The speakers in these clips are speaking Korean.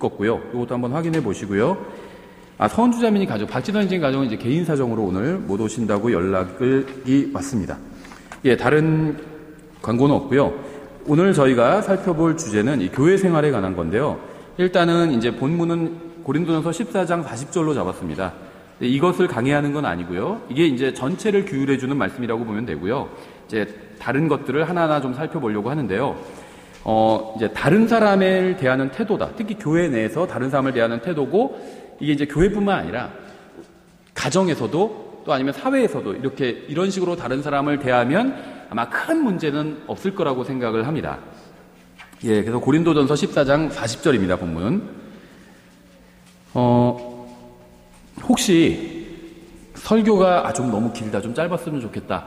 겪었고요. 이것도 한번 확인해 보시고요. 서원주자매님 가족, 박지선 선생님 가족은 이제 개인 사정으로 오늘 못 오신다고 연락이 왔습니다. 예, 다른 광고는 없고요. 오늘 저희가 살펴볼 주제는 이 교회 생활에 관한 건데요. 일단은 이제 본문은 고린도전서 14장 40절로 잡았습니다. 이것을 강의하는 건 아니고요. 이게 이제 전체를 규율해 주는 말씀이라고 보면 되고요. 이제 다른 것들을 하나하나 좀 살펴보려고 하는데요. 이제 다른 사람을 대하는 태도다. 특히 교회 내에서 다른 사람을 대하는 태도고, 이게 이제 교회뿐만 아니라 가정에서도 또 아니면 사회에서도 이런 식으로 다른 사람을 대하면 아마 큰 문제는 없을 거라고 생각을 합니다. 예, 그래서 고린도전서 14장 40절입니다, 본문. 혹시 설교가 좀 너무 길다, 좀 짧았으면 좋겠다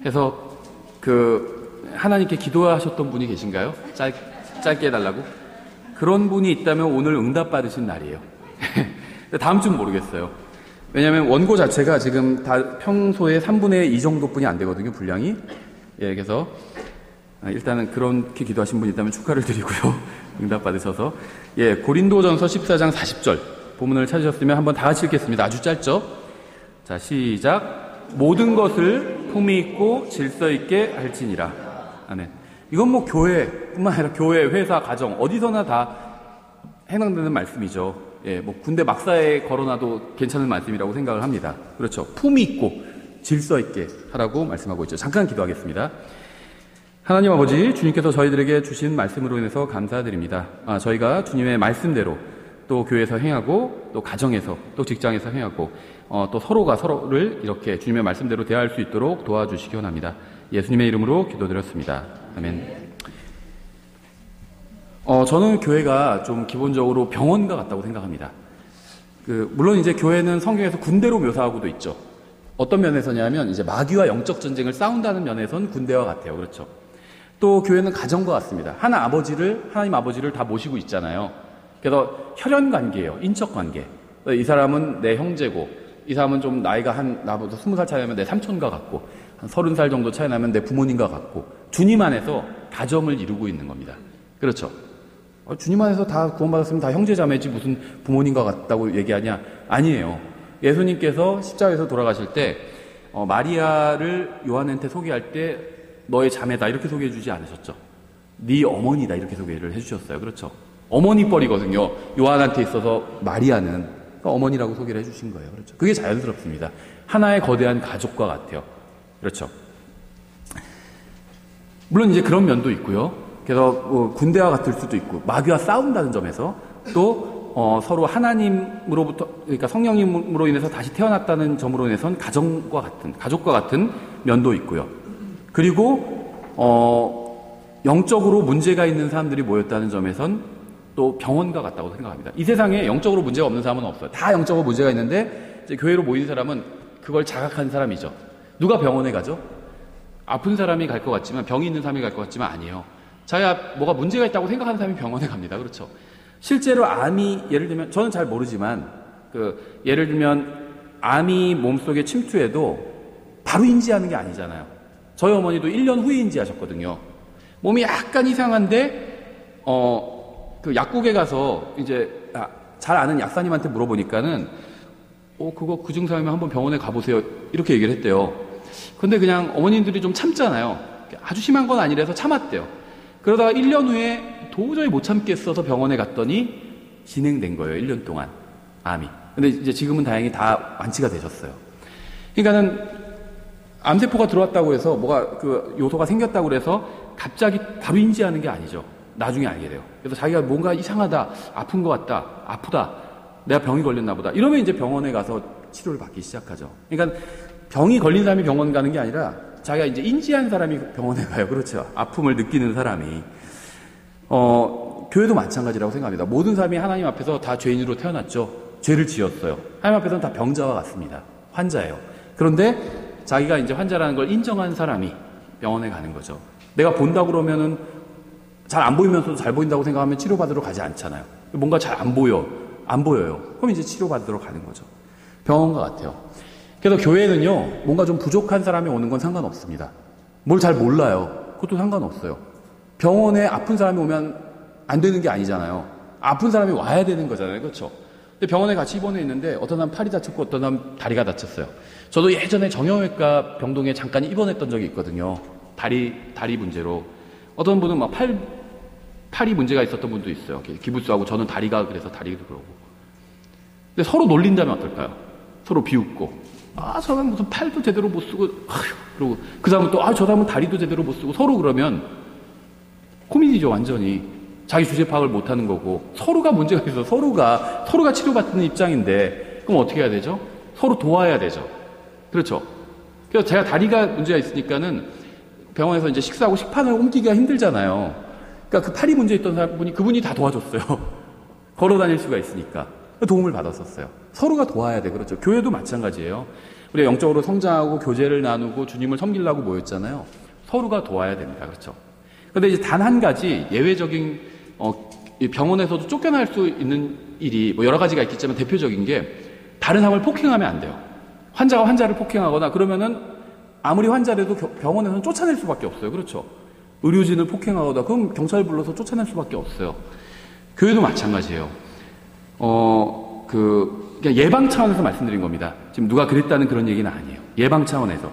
해서 하나님께 기도하셨던 분이 계신가요? 짧게 해달라고? 그런 분이 있다면 오늘 응답 받으신 날이에요. 다음 주는 모르겠어요. 왜냐하면 원고 자체가 지금 다 평소에 3분의 2 정도뿐이 안 되거든요, 분량이. 예, 그래서 일단은 그렇게 기도하신 분이 있다면 축하를 드리고요. 응답 받으셔서. 예, 고린도전서 14장 40절 본문을 찾으셨으면 한번 다 같이 읽겠습니다. 아주 짧죠? 자, 시작. 모든 것을 품위 있고 질서 있게 할지니라. 아멘. 이건 뭐 교회뿐만 아니라 교회, 회사, 가정 어디서나 다 해당되는 말씀이죠. 예, 뭐 군대 막사에 걸어놔도 괜찮은 말씀이라고 생각을 합니다. 그렇죠. 품위 있고 질서 있게 하라고 말씀하고 있죠. 잠깐 기도하겠습니다. 하나님 아버지, 주님께서 저희들에게 주신 말씀으로 인해서 감사드립니다. 저희가 주님의 말씀대로 또 교회에서 행하고 또 가정에서 또 직장에서 행하고 또 서로가 서로를 이렇게 주님의 말씀대로 대할 수 있도록 도와주시기 원합니다. 예수님의 이름으로 기도드렸습니다. 아멘. 저는 교회가 좀 기본적으로 병원과 같다고 생각합니다. 물론 이제 교회는 성경에서 군대로 묘사하고도 있죠. 어떤 면에서냐면 이제 마귀와 영적 전쟁을 싸운다는 면에선 군대와 같아요. 그렇죠. 또 교회는 가정과 같습니다. 하나님 아버지를 다 모시고 있잖아요. 그래서 혈연 관계예요. 인척 관계. 이 사람은 내 형제고, 이 사람은 좀 나이가 나보다 20살 차이 나면 내 삼촌과 같고, 한 30살 정도 차이 나면 내 부모님과 같고, 주님 안에서 다점을 이루고 있는 겁니다. 그렇죠. 주님 안에서 다 구원받았으면 다 형제자매지 무슨 부모님과 같다고 얘기하냐? 아니에요. 예수님께서 십자가에서 돌아가실 때 마리아를 요한한테 소개할 때 너의 자매다 이렇게 소개해 주지 않으셨죠. 네 어머니다 이렇게 소개를 해주셨어요. 그렇죠. 어머니 뻘이거든요. 요한한테 있어서 마리아는 그러니까 어머니라고 소개를 해주신 거예요. 그렇죠. 그게 자연스럽습니다. 하나의 거대한 가족과 같아요. 그렇죠. 물론 이제 그런 면도 있고요. 그래서 군대와 같을 수도 있고 마귀와 싸운다는 점에서 또 서로 하나님으로부터, 그러니까 성령님으로 인해서 다시 태어났다는 점으로 인해서는 가족과 같은 면도 있고요. 그리고 영적으로 문제가 있는 사람들이 모였다는 점에선 또 병원과 같다고 생각합니다. 이 세상에 영적으로 문제가 없는 사람은 없어요. 다 영적으로 문제가 있는데 이제 교회로 모인 사람은 그걸 자각한 사람이죠. 누가 병원에 가죠? 아픈 사람이 갈 것 같지만, 병이 있는 사람이 갈 것 같지만 아니에요. 자기가 뭐가 문제가 있다고 생각하는 사람이 병원에 갑니다. 그렇죠. 실제로 암이, 예를 들면 저는 잘 모르지만 예를 들면 암이 몸속에 침투해도 바로 인지하는 게 아니잖아요. 저희 어머니도 1년 후에 인지하셨거든요. 몸이 약간 이상한데 약국에 가서 이제 잘 아는 약사님한테 물어보니까는 그거 그 증상이면 한번 병원에 가보세요 이렇게 얘기를 했대요. 근데 그냥 어머님들이 좀 참잖아요. 아주 심한 건 아니라서 참았대요. 그러다가 1년 후에 도저히 못 참겠어서 병원에 갔더니 진행된 거예요. 1년 동안 암이. 근데 이제 지금은 다행히 다 완치가 되셨어요. 그러니까는 암세포가 들어왔다고 해서 뭐가 요소가 생겼다고 해서 갑자기 바로 인지하는 게 아니죠. 나중에 알게 돼요. 그래서 자기가 뭔가 이상하다, 아픈 것 같다, 아프다, 내가 병이 걸렸나 보다 이러면 이제 병원에 가서 치료를 받기 시작하죠. 그러니까 병이 걸린 사람이 병원 가는 게 아니라 자기가 이제 인지한 사람이 병원에 가요. 그렇죠. 아픔을 느끼는 사람이. 교회도 마찬가지라고 생각합니다. 모든 사람이 하나님 앞에서 다 죄인으로 태어났죠. 죄를 지었어요. 하나님 앞에서는 다 병자와 같습니다. 환자예요. 그런데 자기가 이제 환자라는 걸 인정한 사람이 병원에 가는 거죠. 내가 본다고 그러면은 잘 안 보이면서도 잘 보인다고 생각하면 치료받으러 가지 않잖아요. 뭔가 잘 안 보여요. 그럼 이제 치료받으러 가는 거죠. 병원과 같아요. 그래서 교회는요, 뭔가 좀 부족한 사람이 오는 건 상관없습니다. 뭘 잘 몰라요. 그것도 상관없어요. 병원에 아픈 사람이 오면 안 되는 게 아니잖아요. 아픈 사람이 와야 되는 거잖아요. 그렇죠? 근데 병원에 같이 입원해 있는데 어떤 사람 팔이 다쳤고 어떤 사람 다리가 다쳤어요. 저도 예전에 정형외과 병동에 잠깐 입원했던 적이 있거든요. 다리 문제로. 어떤 분은 막 팔이 문제가 있었던 분도 있어요. 기부스하고 저는 다리가 그래서 다리도 그러고. 근데 서로 놀린다면 어떨까요? 서로 비웃고. 저 사람 무슨 팔도 제대로 못 쓰고, 그러고. 그 사람은 또, 저 사람은 다리도 제대로 못 쓰고. 서로 그러면 코미디죠, 완전히. 자기 주제 파악을 못 하는 거고. 서로가 문제가 있어. 서로가 치료받는 입장인데. 그럼 어떻게 해야 되죠? 서로 도와야 되죠. 그렇죠? 그래서 제가 다리가 문제가 있으니까는 병원에서 이제 식사하고 식판을 옮기기가 힘들잖아요. 그러니까 그 팔이 문제 있던 사람분이 그분이 다 도와줬어요. 걸어 다닐 수가 있으니까. 도움을 받았었어요. 서로가 도와야 돼. 그렇죠. 교회도 마찬가지예요. 우리가 영적으로 성장하고 교제를 나누고 주님을 섬기려고 모였잖아요. 서로가 도와야 됩니다. 그렇죠. 그런데 이제 단 한 가지 예외적인 병원에서도 쫓겨날 수 있는 일이 뭐 여러 가지가 있겠지만 대표적인 게 다른 사람을 폭행하면 안 돼요. 환자가 환자를 폭행하거나 그러면은 아무리 환자라도 병원에서는 쫓아낼 수밖에 없어요. 그렇죠. 의료진을 폭행하거나 그럼 경찰 불러서 쫓아낼 수밖에 없어요. 교회도 마찬가지예요. 그냥 예방 차원에서 말씀드린 겁니다. 지금 누가 그랬다는 그런 얘기는 아니에요. 예방 차원에서.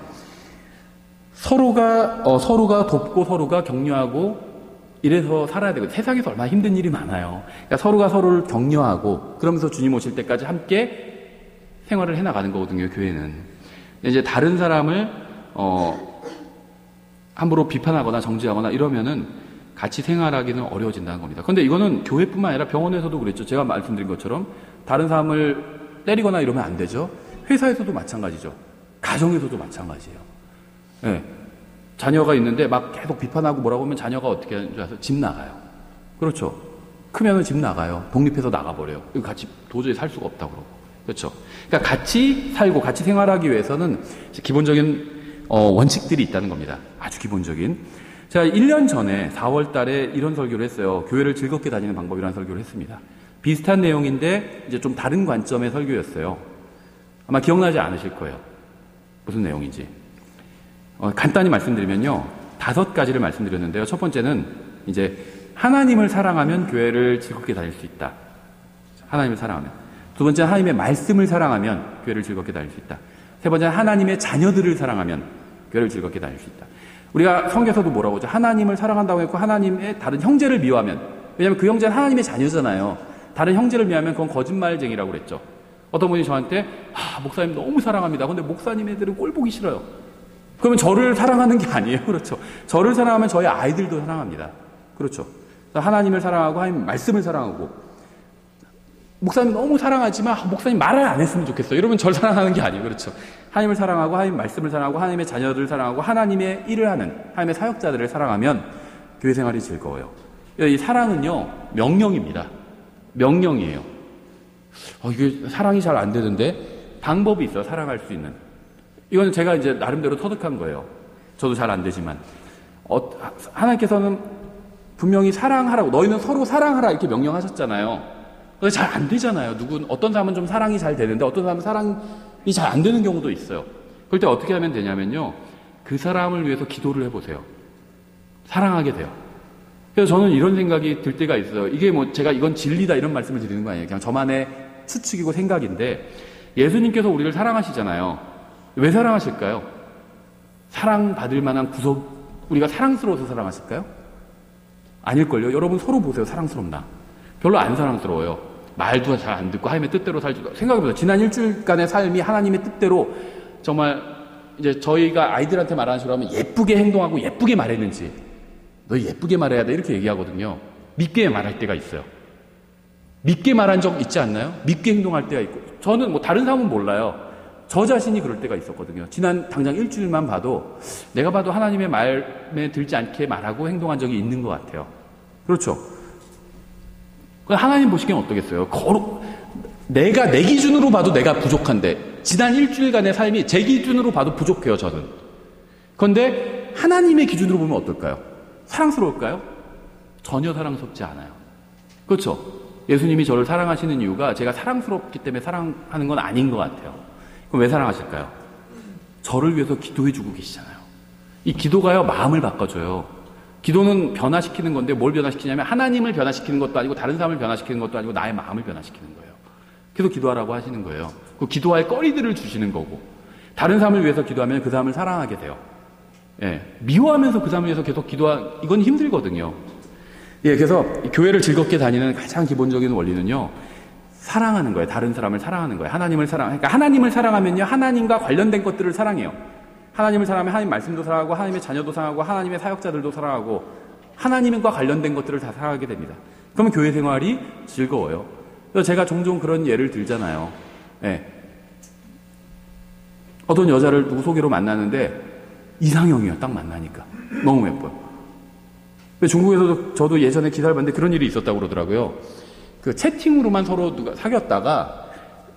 서로가 돕고 서로가 격려하고 이래서 살아야 되고 세상에서 얼마나 힘든 일이 많아요. 그러니까 서로가 서로를 격려하고 그러면서 주님 오실 때까지 함께 생활을 해나가는 거거든요. 교회는. 이제 다른 사람을 함부로 비판하거나 정죄하거나 이러면은 같이 생활하기는 어려워진다는 겁니다. 그런데 이거는 교회뿐만 아니라 병원에서도 그랬죠. 제가 말씀드린 것처럼 다른 사람을 때리거나 이러면 안 되죠. 회사에서도 마찬가지죠. 가정에서도 마찬가지예요. 네. 자녀가 있는데 막 계속 비판하고 뭐라고 하면 자녀가 어떻게 하는 줄 아세요? 집 나가요. 그렇죠. 크면은 집 나가요. 독립해서 나가버려요. 같이 도저히 살 수가 없다고 그러고. 그렇죠. 그러니까 같이 살고 같이 생활하기 위해서는 기본적인 원칙들이 있다는 겁니다. 아주 기본적인. 제가 1년 전에 4월 달에 이런 설교를 했어요. 교회를 즐겁게 다니는 방법이라는 설교를 했습니다. 비슷한 내용인데 이제 좀 다른 관점의 설교였어요. 아마 기억나지 않으실 거예요. 무슨 내용인지. 간단히 말씀드리면요. 5가지를 말씀드렸는데요. 첫 번째는 이제 하나님을 사랑하면 교회를 즐겁게 다닐 수 있다. 하나님을 사랑하면. 두 번째는 하나님의 말씀을 사랑하면 교회를 즐겁게 다닐 수 있다. 세 번째는 하나님의 자녀들을 사랑하면 교회를 즐겁게 다닐 수 있다. 우리가 성경에서도 뭐라고 하죠? 하나님을 사랑한다고 했고 하나님의 다른 형제를 미워하면, 왜냐하면 그 형제는 하나님의 자녀잖아요. 다른 형제를 미워하면 그건 거짓말쟁이라고 그랬죠. 어떤 분이 저한테 목사님 너무 사랑합니다. 근데 목사님 애들은 꼴 보기 싫어요. 그러면 저를 사랑하는 게 아니에요. 그렇죠. 저를 사랑하면 저희 아이들도 사랑합니다. 그렇죠. 하나님을 사랑하고 하나님 말씀을 사랑하고, 목사님 너무 사랑하지만 목사님 말을 안 했으면 좋겠어요. 이러면 저를 사랑하는 게 아니에요. 그렇죠. 하나님을 사랑하고 하나님 말씀을 사랑하고 하나님의 자녀들을 사랑하고 하나님의 일을 하는 하나님의 사역자들을 사랑하면 교회 생활이 즐거워요. 이 사랑은요, 명령입니다. 명령이에요. 이게 사랑이 잘 안 되는데 방법이 있어요. 사랑할 수 있는. 이거는 제가 이제 나름대로 터득한 거예요. 저도 잘 안 되지만. 하나님께서는 분명히 사랑하라고, 너희는 서로 사랑하라 이렇게 명령하셨잖아요. 근데 잘 안 되잖아요. 어떤 사람은 좀 사랑이 잘 되는데 어떤 사람은 사랑이 잘 안 되는 경우도 있어요. 그럴 때 어떻게 하면 되냐면요. 그 사람을 위해서 기도를 해보세요. 사랑하게 돼요. 그래서 저는 이런 생각이 들 때가 있어요. 이게 제가 이건 진리다 이런 말씀을 드리는 거 아니에요. 그냥 저만의 추측이고 생각인데, 예수님께서 우리를 사랑하시잖아요. 왜 사랑하실까요? 사랑받을 만한 우리가 사랑스러워서 사랑하실까요? 아닐걸요. 여러분 서로 보세요. 사랑스럽나? 별로 안 사랑스러워요. 말도 잘 안 듣고 하나님의 뜻대로 살지. 생각해보세요. 지난 일주일간의 삶이 하나님의 뜻대로 정말 이제 저희가 아이들한테 말하는 식으로 하면 예쁘게 행동하고 예쁘게 말했는지, 너 예쁘게 말해야 돼 이렇게 얘기하거든요. 믿게 말할 때가 있어요. 믿게 말한 적 있지 않나요? 믿게 행동할 때가 있고. 저는 다른 사람은 몰라요. 저 자신이 그럴 때가 있었거든요. 지난 당장 일주일만 봐도 내가 봐도 하나님의 말에 들지 않게 말하고 행동한 적이 있는 것 같아요. 그렇죠? 하나님 보시기엔 어떠겠어요? 내가 내 기준으로 봐도 내가 부족한데, 지난 일주일간의 삶이 제 기준으로 봐도 부족해요, 저는. 그런데 하나님의 기준으로 보면 어떨까요? 사랑스러울까요? 전혀 사랑스럽지 않아요. 그렇죠? 예수님이 저를 사랑하시는 이유가 제가 사랑스럽기 때문에 사랑하는 건 아닌 것 같아요. 그럼 왜 사랑하실까요? 저를 위해서 기도해주고 계시잖아요. 이 기도가요, 마음을 바꿔줘요. 기도는 변화시키는 건데 뭘 변화시키냐면 하나님을 변화시키는 것도 아니고 다른 사람을 변화시키는 것도 아니고 나의 마음을 변화시키는 거예요. 그래서 기도하라고 하시는 거예요. 그 기도할 거리들을 주시는 거고 다른 사람을 위해서 기도하면 그 사람을 사랑하게 돼요. 예, 미워하면서 그 사람을 위해서 계속 이건 힘들거든요. 예, 그래서 교회를 즐겁게 다니는 가장 기본적인 원리는요, 사랑하는 거예요. 다른 사람을 사랑하는 거예요. 그러니까 하나님을 사랑하면요, 하나님과 관련된 것들을 사랑해요. 하나님을 사랑하면 하나님 말씀도 사랑하고, 하나님의 자녀도 사랑하고, 하나님의 사역자들도 사랑하고, 하나님과 관련된 것들을 다 사랑하게 됩니다. 그러면 교회 생활이 즐거워요. 그래서 제가 종종 그런 예를 들잖아요. 예. 어떤 여자를 누구 소개로 만나는데, 이상형이에요. 딱 만나니까. 너무 예뻐요. 중국에서도 저도 예전에 기사를 봤는데 그런 일이 있었다고 그러더라고요. 그 채팅으로만 서로 누가 사귀었다가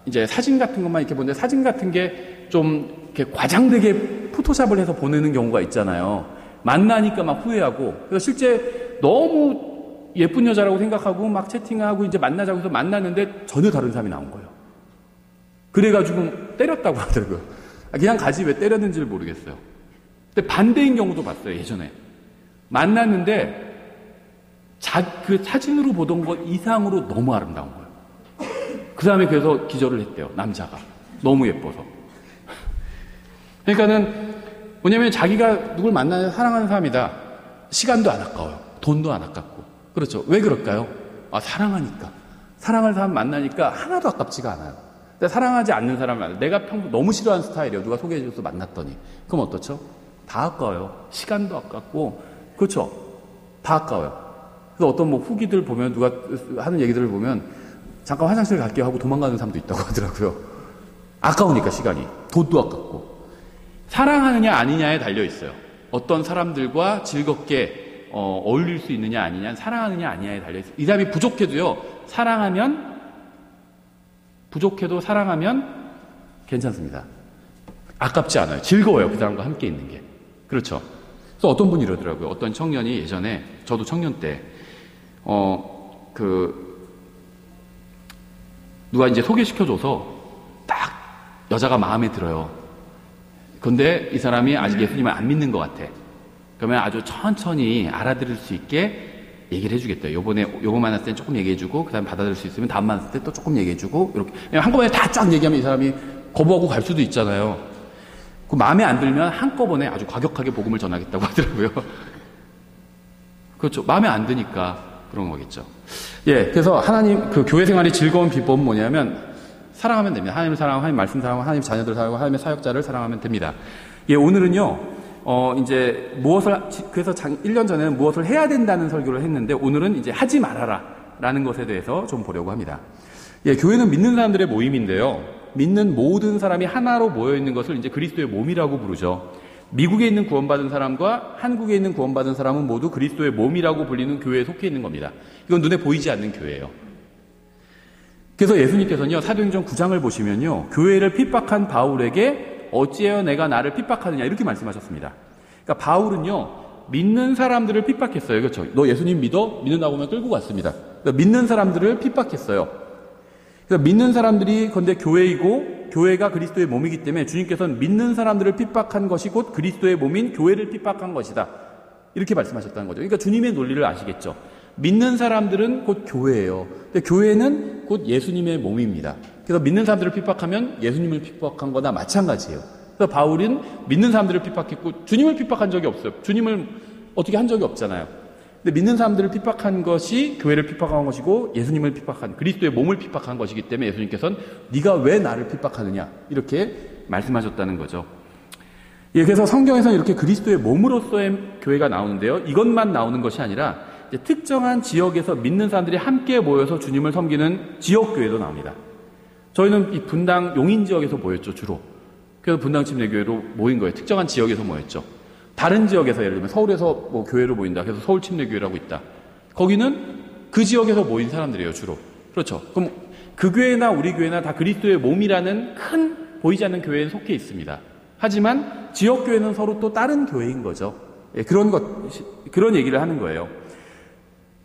이제 사진 같은 것만 이렇게 보는데 사진 같은 게 좀 이렇게 과장되게 포토샵을 해서 보내는 경우가 있잖아요. 만나니까 막 후회하고. 그래서 실제 너무 예쁜 여자라고 생각하고 막 채팅하고 이제 만나자고 해서 만났는데 전혀 다른 사람이 나온 거예요. 그래가지고 때렸다고 하더라고요. 그냥 가지 왜 때렸는지를 모르겠어요. 근데 반대인 경우도 봤어요, 예전에. 만났는데, 그 사진으로 보던 것 이상으로 너무 아름다운 거예요. 그 다음에 그래서 기절을 했대요, 남자가. 너무 예뻐서. 그러니까는, 뭐냐면 자기가 누굴 만나서 사랑하는 사람이다. 시간도 안 아까워요. 돈도 안 아깝고. 그렇죠. 왜 그럴까요? 사랑하니까. 사랑할 사람 만나니까 하나도 아깝지가 않아요. 근데 사랑하지 않는 사람을 만나. 내가 평소 너무 싫어하는 스타일이에요. 누가 소개해줘서 만났더니. 그럼 어떻죠? 다 아까워요. 시간도 아깝고, 그렇죠? 다 아까워요. 그래서 어떤 후기들 보면, 누가 하는 얘기들을 보면, 잠깐 화장실 갈게요 하고 도망가는 사람도 있다고 하더라고요. 아까우니까 시간이. 돈도 아깝고. 사랑하느냐 아니냐에 달려있어요. 어떤 사람들과 즐겁게 어울릴 수 있느냐 아니냐, 사랑하느냐 아니냐에 달려있어요. 이 사람이 부족해도 사랑하면 괜찮습니다. 아깝지 않아요. 즐거워요. 그 사람과 함께 있는 게. 그렇죠. 그래서 어떤 분이 이러더라고요. 어떤 청년이 예전에, 저도 청년 때, 누가 이제 소개시켜줘서 딱 여자가 마음에 들어요. 근데 이 사람이 아직 예수님을 안 믿는 것 같아. 그러면 아주 천천히 알아들을 수 있게 얘기를 해주겠대요. 요번 만났을 땐 조금 얘기해주고, 그 다음에 받아들일 수 있으면 다음 만났을 때 또 조금 얘기해주고, 이렇게. 한꺼번에 다 쫙 얘기하면 이 사람이 거부하고 갈 수도 있잖아요. 그 마음에 안 들면 한꺼번에 아주 과격하게 복음을 전하겠다고 하더라고요. 그렇죠. 마음에 안 드니까 그런 거겠죠. 예, 그래서 그 교회 생활이 즐거운 비법은 뭐냐면, 사랑하면 됩니다. 하나님을 사랑하고, 하나님 말씀 사랑하고, 하나님 자녀들 사랑하고, 하나님의 사역자를 사랑하면 됩니다. 예, 오늘은요, 이제 그래서 1년 전에는 무엇을 해야 된다는 설교를 했는데, 오늘은 이제 하지 말아라 라는 것에 대해서 좀 보려고 합니다. 예, 교회는 믿는 사람들의 모임인데요. 믿는 모든 사람이 하나로 모여있는 것을 이제 그리스도의 몸이라고 부르죠. 미국에 있는 구원받은 사람과 한국에 있는 구원받은 사람은 모두 그리스도의 몸이라고 불리는 교회에 속해 있는 겁니다. 이건 눈에 보이지 않는 교회예요. 그래서 예수님께서는요, 사도행전 9장을 보시면요, 교회를 핍박한 바울에게 어찌하여 내가 나를 핍박하느냐 이렇게 말씀하셨습니다. 그러니까 바울은요, 믿는 사람들을 핍박했어요. 그렇죠? 너 예수님 믿어? 믿는다고 하면 끌고 갔습니다. 그러니까 믿는 사람들을 핍박했어요. 그래서 믿는 사람들이 근데 교회이고 교회가 그리스도의 몸이기 때문에 주님께서는 믿는 사람들을 핍박한 것이 곧 그리스도의 몸인 교회를 핍박한 것이다. 이렇게 말씀하셨다는 거죠. 그러니까 주님의 논리를 아시겠죠. 믿는 사람들은 곧 교회예요. 근데 교회는 곧 예수님의 몸입니다. 그래서 믿는 사람들을 핍박하면 예수님을 핍박한 거나 마찬가지예요. 그래서 바울은 믿는 사람들을 핍박했고 주님을 핍박한 적이 없어요. 주님을 어떻게 한 적이 없잖아요. 근데 믿는 사람들을 핍박한 것이 교회를 핍박한 것이고 예수님을 핍박한, 그리스도의 몸을 핍박한 것이기 때문에 예수님께서는 네가 왜 나를 핍박하느냐 이렇게 말씀하셨다는 거죠. 예, 그래서 성경에서는 이렇게 그리스도의 몸으로서의 교회가 나오는데요. 이것만 나오는 것이 아니라 이제 특정한 지역에서 믿는 사람들이 함께 모여서 주님을 섬기는 지역교회도 나옵니다. 저희는 이 분당 용인 지역에서 모였죠, 주로. 그래서 분당 침례교회로 모인 거예요. 특정한 지역에서 모였죠. 다른 지역에서 예를 들면 서울에서 뭐 교회로 모인다. 그래서 서울 침례교회라고 있다. 거기는 그 지역에서 모인 사람들이에요, 주로. 그렇죠. 그럼 그 교회나 우리 교회나 다 그리스도의 몸이라는 큰 보이지 않는 교회에 속해 있습니다. 하지만 지역교회는 서로 또 다른 교회인 거죠. 예, 그런 얘기를 하는 거예요.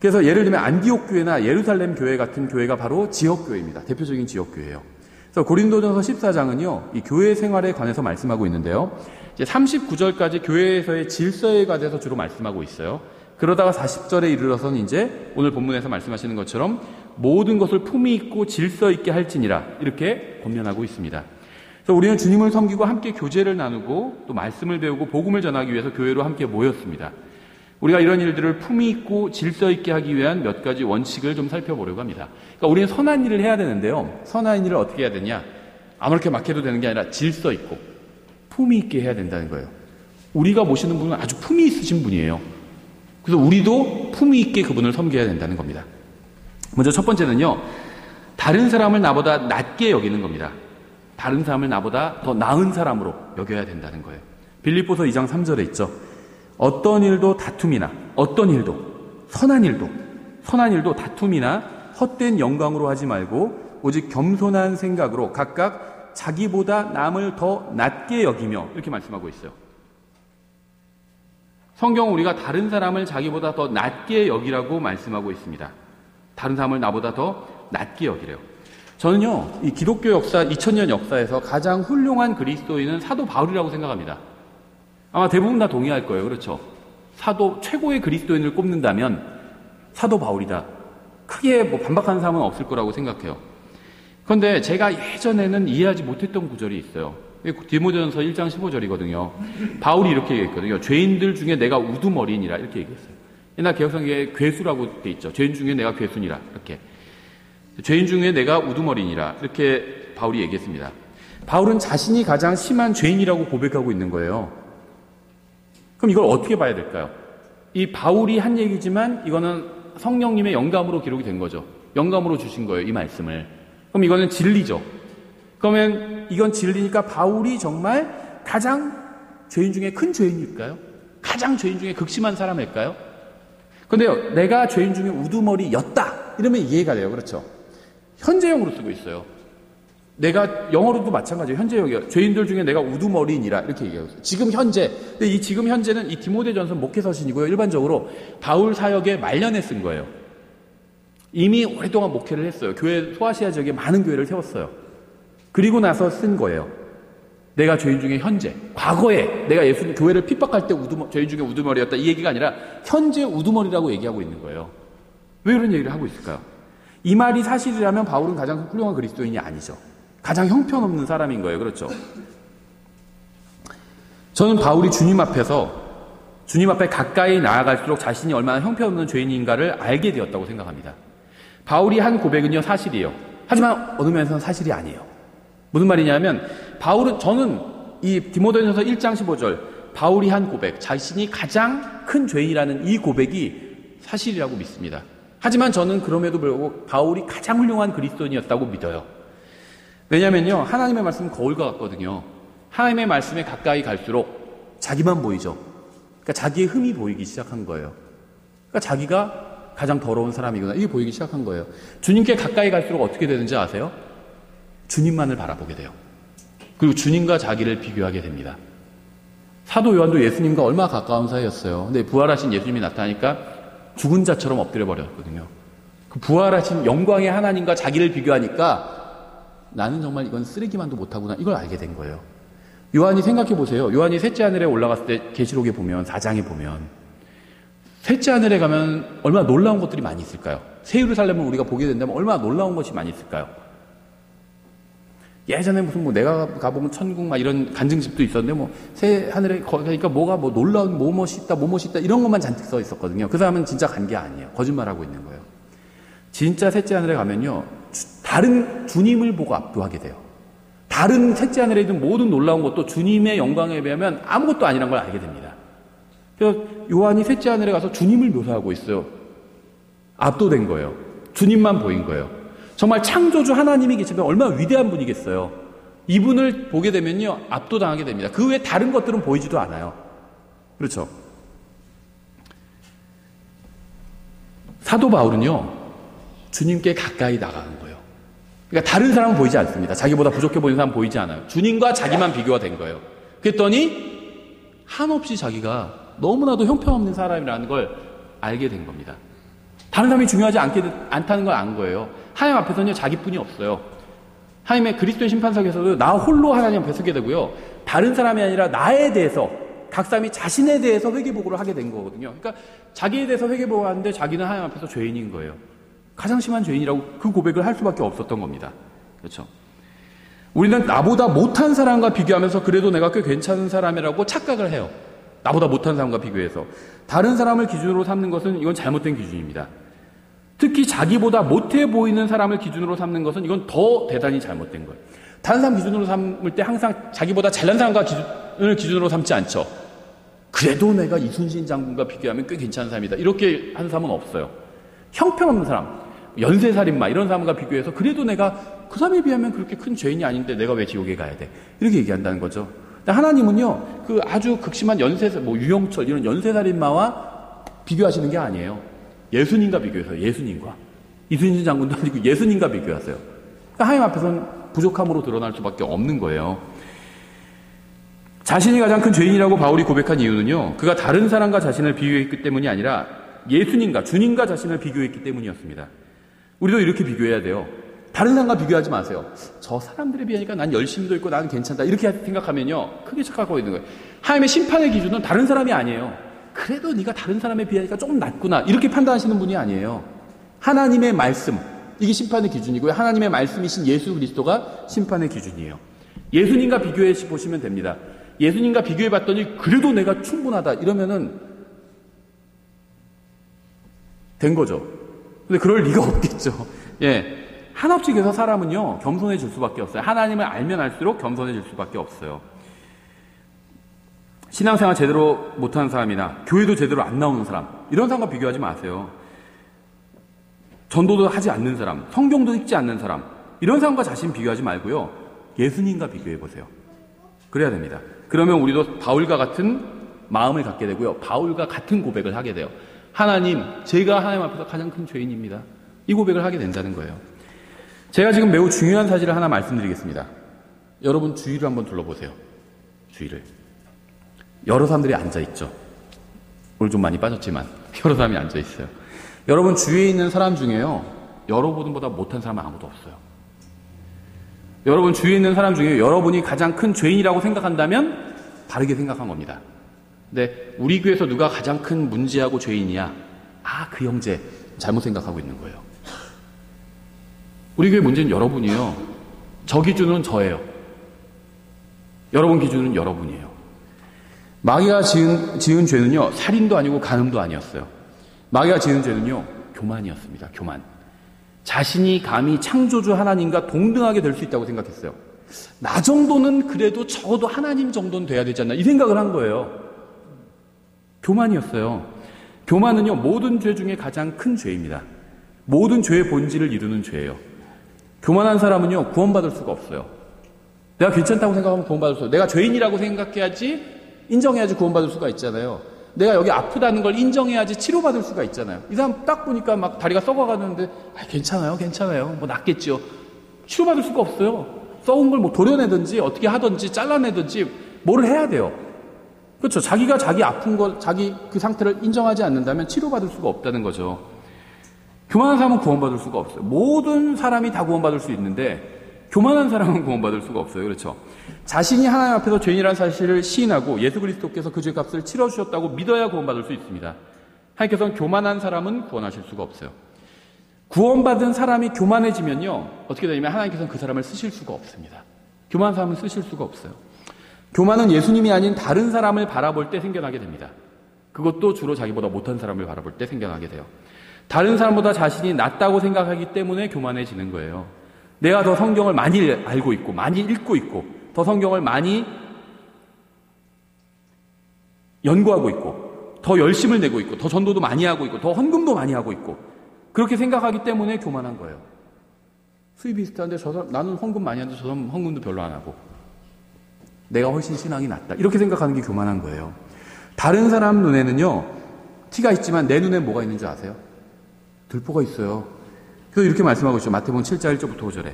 그래서 예를 들면 안디옥 교회나 예루살렘 교회 같은 교회가 바로 지역교회입니다. 대표적인 지역교회예요. 그래서 고린도전서 14장은요, 이 교회 생활에 관해서 말씀하고 있는데요. 이제 39절까지 교회에서의 질서에 관해서 주로 말씀하고 있어요. 그러다가 40절에 이르러서는 이제 오늘 본문에서 말씀하시는 것처럼 모든 것을 품위 있고 질서 있게 할지니라 이렇게 권면하고 있습니다. 그래서 우리는 주님을 섬기고 함께 교제를 나누고 또 말씀을 배우고 복음을 전하기 위해서 교회로 함께 모였습니다. 우리가 이런 일들을 품위 있고 질서 있게 하기 위한 몇 가지 원칙을 좀 살펴보려고 합니다. 그러니까 우리는 선한 일을 해야 되는데요. 선한 일을 어떻게 해야 되냐? 아무렇게 막 해도 되는 게 아니라 질서 있고 품위 있게 해야 된다는 거예요. 우리가 모시는 분은 아주 품위 있으신 분이에요. 그래서 우리도 품위 있게 그분을 섬겨야 된다는 겁니다. 먼저 첫 번째는요. 다른 사람을 나보다 낮게 여기는 겁니다. 다른 사람을 나보다 더 나은 사람으로 여겨야 된다는 거예요. 빌립보서 2장 3절에 있죠. 어떤 일도 다툼이나 어떤 일도 선한 일도 다툼이나 헛된 영광으로 하지 말고 오직 겸손한 생각으로 각각 자기보다 남을 더 낮게 여기며 이렇게 말씀하고 있어요. 성경은 우리가 다른 사람을 자기보다 더 낮게 여기라고 말씀하고 있습니다. 다른 사람을 나보다 더 낮게 여기래요. 저는요, 이 기독교 역사, 2000년 역사에서 가장 훌륭한 그리스도인은 사도 바울이라고 생각합니다. 아마 대부분 다 동의할 거예요. 그렇죠? 사도 최고의 그리스도인을 꼽는다면 사도 바울이다. 크게 뭐 반박하는 사람은 없을 거라고 생각해요. 그런데 제가 예전에는 이해하지 못했던 구절이 있어요. 디모데전서 1장 15절이거든요. 바울이 이렇게 얘기했거든요. 죄인들 중에 내가 우두머리니라 이렇게 얘기했어요. 옛날 개혁성경에 괴수라고 돼 있죠. 죄인 중에 내가 괴수니라 이렇게. 죄인 중에 내가 우두머리니라 이렇게 바울이 얘기했습니다. 바울은 자신이 가장 심한 죄인이라고 고백하고 있는 거예요. 그럼 이걸 어떻게 봐야 될까요? 이 바울이 한 얘기지만 이거는 성령님의 영감으로 기록이 된 거죠. 영감으로 주신 거예요, 이 말씀을. 그럼 이거는 진리죠. 그러면 이건 진리니까 바울이 정말 가장 죄인 중에 큰 죄인일까요? 가장 죄인 중에 극심한 사람일까요? 그런데요, 내가 죄인 중에 우두머리였다 이러면 이해가 돼요. 그렇죠? 현재형으로 쓰고 있어요. 내가 영어로도 마찬가지예요. 현재형이에요. 죄인들 중에 내가 우두머리니라 이렇게 얘기하고 있어요. 지금 현재. 근데 이 지금 현재는 이 디모데전서 목회서신이고요. 일반적으로 바울 사역의 말년에 쓴 거예요. 이미 오랫동안 목회를 했어요. 교회 소아시아 지역에 많은 교회를 세웠어요. 그리고 나서 쓴 거예요. 내가 죄인 중에 현재, 과거에 내가 예수님 교회를 핍박할 때 죄인 중에 우두머리였다 이 얘기가 아니라 현재 우두머리라고 얘기하고 있는 거예요. 왜 그런 얘기를 하고 있을까요? 이 말이 사실이라면 바울은 가장 훌륭한 그리스도인이 아니죠. 가장 형편없는 사람인 거예요. 그렇죠? 저는 바울이 주님 앞에 가까이 나아갈수록 자신이 얼마나 형편없는 죄인인가를 알게 되었다고 생각합니다. 바울이 한 고백은요, 사실이에요. 하지만 어느 면에서는 사실이 아니에요. 무슨 말이냐면 저는 이 디모데전서 1장 15절 바울이 한 고백, 자신이 가장 큰 죄인이라는 이 고백이 사실이라고 믿습니다. 하지만 저는 그럼에도 불구하고 바울이 가장 훌륭한 그리스도인이었다고 믿어요. 왜냐면요, 하나님의 말씀은 거울과 같거든요. 하나님의 말씀에 가까이 갈수록 자기만 보이죠. 그러니까 자기의 흠이 보이기 시작한 거예요. 그러니까 자기가 가장 더러운 사람이구나 이게 보이기 시작한 거예요. 주님께 가까이 갈수록 어떻게 되는지 아세요? 주님만을 바라보게 돼요. 그리고 주님과 자기를 비교하게 됩니다. 사도 요한도 예수님과 얼마나 가까운 사이였어요. 근데 부활하신 예수님이 나타나니까 죽은 자처럼 엎드려 버렸거든요. 그 부활하신 영광의 하나님과 자기를 비교하니까 나는 정말 이건 쓰레기만도 못하구나 이걸 알게 된 거예요. 요한이 생각해 보세요. 요한이 셋째 하늘에 올라갔을 때 계시록에 보면 4장에 보면 셋째 하늘에 가면 얼마나 놀라운 것들이 많이 있을까요? 새 예루살렘을 우리가 보게 된다면 얼마나 놀라운 것이 많이 있을까요? 예전에 무슨 내가 가보면 천국 막 이런 간증집도 있었는데 새 하늘에 가니까 뭐가 놀라운 뭐뭇이 있다 이런 것만 잔뜩 써 있었거든요. 그 사람은 진짜 간 게 아니에요. 거짓말하고 있는 거예요. 진짜 셋째 하늘에 가면요, 다른 주님을 보고 압도하게 돼요. 다른 셋째 하늘에 있는 모든 놀라운 것도 주님의 영광에 비하면 아무것도 아니란 걸 알게 됩니다. 그래서 요한이 셋째 하늘에 가서 주님을 묘사하고 있어요. 압도된 거예요. 주님만 보인 거예요. 정말 창조주 하나님이 계시면 얼마나 위대한 분이겠어요. 이분을 보게 되면요, 압도당하게 됩니다. 그 외에 다른 것들은 보이지도 않아요. 그렇죠? 사도 바울은요, 주님께 가까이 나가는 거예요. 그러니까 다른 사람은 보이지 않습니다. 자기보다 부족해 보이는 사람은 보이지 않아요. 주님과 자기만 비교가 된 거예요. 그랬더니 한없이 자기가 너무나도 형편없는 사람이라는 걸 알게 된 겁니다. 다른 사람이 중요하지 않다는 걸 안 거예요. 하나님 앞에서는요, 자기뿐이 없어요. 하나님의 그리스도의 심판석에서도 나 홀로 하나님 앞에 서게 되고요, 다른 사람이 아니라 나에 대해서 각 사람이 자신에 대해서 회개보고를 하게 된 거거든요. 그러니까 자기에 대해서 회개보고를 하는데 자기는 하나님 앞에서 죄인인 거예요. 가장 심한 죄인이라고 그 고백을 할 수밖에 없었던 겁니다. 그렇죠? 우리는 나보다 못한 사람과 비교하면서 그래도 내가 꽤 괜찮은 사람이라고 착각을 해요. 나보다 못한 사람과 비교해서. 다른 사람을 기준으로 삼는 것은 이건 잘못된 기준입니다. 특히 자기보다 못해 보이는 사람을 기준으로 삼는 것은 이건 더 대단히 잘못된 거예요. 다른 사람 기준으로 삼을 때 항상 자기보다 잘난 사람과 기준으로 삼지 않죠. 그래도 내가 이순신 장군과 비교하면 꽤 괜찮은 사람이다. 이렇게 하는 사람은 없어요. 형편없는 사람, 연쇄살인마 이런 사람과 비교해서 그래도 내가 그 사람에 비하면 그렇게 큰 죄인이 아닌데 내가 왜 지옥에 가야 돼? 이렇게 얘기한다는 거죠. 근데 하나님은요, 그 아주 극심한 유영철 이런 연쇄살인마와 비교하시는 게 아니에요. 예수님과 비교해서 예수님과 이순신 장군도 아니고 예수님과 비교하세요. 그러니까 하나님 앞에서는 부족함으로 드러날 수밖에 없는 거예요. 자신이 가장 큰 죄인이라고 바울이 고백한 이유는요, 그가 다른 사람과 자신을 비교했기 때문이 아니라 예수님과 주님과 자신을 비교했기 때문이었습니다. 우리도 이렇게 비교해야 돼요. 다른 사람과 비교하지 마세요. 저 사람들에 비하니까 난 열심히도 있고 나는 괜찮다. 이렇게 생각하면요, 크게 착각하고 있는 거예요. 하나님의 심판의 기준은 다른 사람이 아니에요. 그래도 네가 다른 사람에 비하니까 조금 낫구나. 이렇게 판단하시는 분이 아니에요. 하나님의 말씀, 이게 심판의 기준이고요. 하나님의 말씀이신 예수 그리스도가 심판의 기준이에요. 예수님과 비교해 보시면 됩니다. 예수님과 비교해 봤더니 그래도 내가 충분하다. 이러면은 된 거죠. 근데 그럴 리가 없겠죠. 예. 한없이 그래서 사람은요, 겸손해질 수밖에 없어요. 하나님을 알면 알수록 겸손해질 수밖에 없어요. 신앙생활 제대로 못하는 사람이나 교회도 제대로 안 나오는 사람, 이런 사람과 비교하지 마세요. 전도도 하지 않는 사람, 성경도 읽지 않는 사람, 이런 사람과 자신 비교하지 말고요, 예수님과 비교해 보세요. 그래야 됩니다. 그러면 우리도 바울과 같은 마음을 갖게 되고요, 바울과 같은 고백을 하게 돼요. 하나님, 제가 하나님 앞에서 가장 큰 죄인입니다. 이 고백을 하게 된다는 거예요. 제가 지금 매우 중요한 사실을 하나 말씀드리겠습니다. 여러분 주위를 한번 둘러보세요. 주위를. 여러 사람들이 앉아있죠. 오늘 좀 많이 빠졌지만 여러 사람이 앉아있어요. 여러분 주위에 있는 사람 중에요, 여러분보다 못한 사람은 아무도 없어요. 여러분 주위에 있는 사람 중에 여러분이 가장 큰 죄인이라고 생각한다면 바르게 생각한 겁니다. 근데 우리 교회에서 누가 가장 큰 문제하고 죄인이야? 아, 그 형제 잘못 생각하고 있는 거예요. 우리 교회 문제는 여러분이에요. 저 기준은 저예요. 여러분 기준은 여러분이에요. 마귀가 지은 죄는요, 살인도 아니고 간음도 아니었어요. 마귀가 지은 죄는요, 교만이었습니다. 교만. 자신이 감히 창조주 하나님과 동등하게 될 수 있다고 생각했어요. 나 정도는 그래도 적어도 하나님 정도는 돼야 되지 않나, 이 생각을 한 거예요. 교만이었어요. 교만은요, 모든 죄 중에 가장 큰 죄입니다. 모든 죄의 본질을 이루는 죄예요. 교만한 사람은요, 구원받을 수가 없어요. 내가 괜찮다고 생각하면 구원받을 수 없어요. 내가 죄인이라고 생각해야지, 인정해야지 구원받을 수가 있잖아요. 내가 여기 아프다는 걸 인정해야지 치료받을 수가 있잖아요. 이 사람 딱 보니까 막 다리가 썩어가는데, 괜찮아요. 뭐 낫겠죠. 치료받을 수가 없어요. 썩은 걸 뭐 도려내든지 어떻게 하든지 잘라내든지 뭐를 해야 돼요. 그렇죠. 자기가 자기 아픈 걸, 자기 그 상태를 인정하지 않는다면 치료받을 수가 없다는 거죠. 교만한 사람은 구원받을 수가 없어요. 모든 사람이 다 구원받을 수 있는데 교만한 사람은 구원받을 수가 없어요. 그렇죠. 자신이 하나님 앞에서 죄인이라는 사실을 시인하고 예수 그리스도께서 그 죄값을 치러주셨다고 믿어야 구원받을 수 있습니다. 하나님께서는 교만한 사람은 구원하실 수가 없어요. 구원받은 사람이 교만해지면요, 어떻게 되냐면 하나님께서는 그 사람을 쓰실 수가 없습니다. 교만한 사람은 쓰실 수가 없어요. 교만은 예수님이 아닌 다른 사람을 바라볼 때 생겨나게 됩니다. 그것도 주로 자기보다 못한 사람을 바라볼 때 생겨나게 돼요. 다른 사람보다 자신이 낫다고 생각하기 때문에 교만해지는 거예요. 내가 더 성경을 많이 알고 있고 많이 읽고 있고 더 성경을 많이 연구하고 있고 더 열심을 내고 있고 더 전도도 많이 하고 있고 더 헌금도 많이 하고 있고 그렇게 생각하기 때문에 교만한 거예요. 수입이 비슷한데 나는 헌금 많이 하는데 저 사람 헌금도 별로 안 하고 내가 훨씬 신앙이 낫다. 이렇게 생각하는 게 교만한 거예요. 다른 사람 눈에는요, 티가 있지만 내 눈엔 뭐가 있는 줄 아세요? 들보가 있어요. 그래서 이렇게 말씀하고 있죠. 마태복음 7장 1절부터 5절에.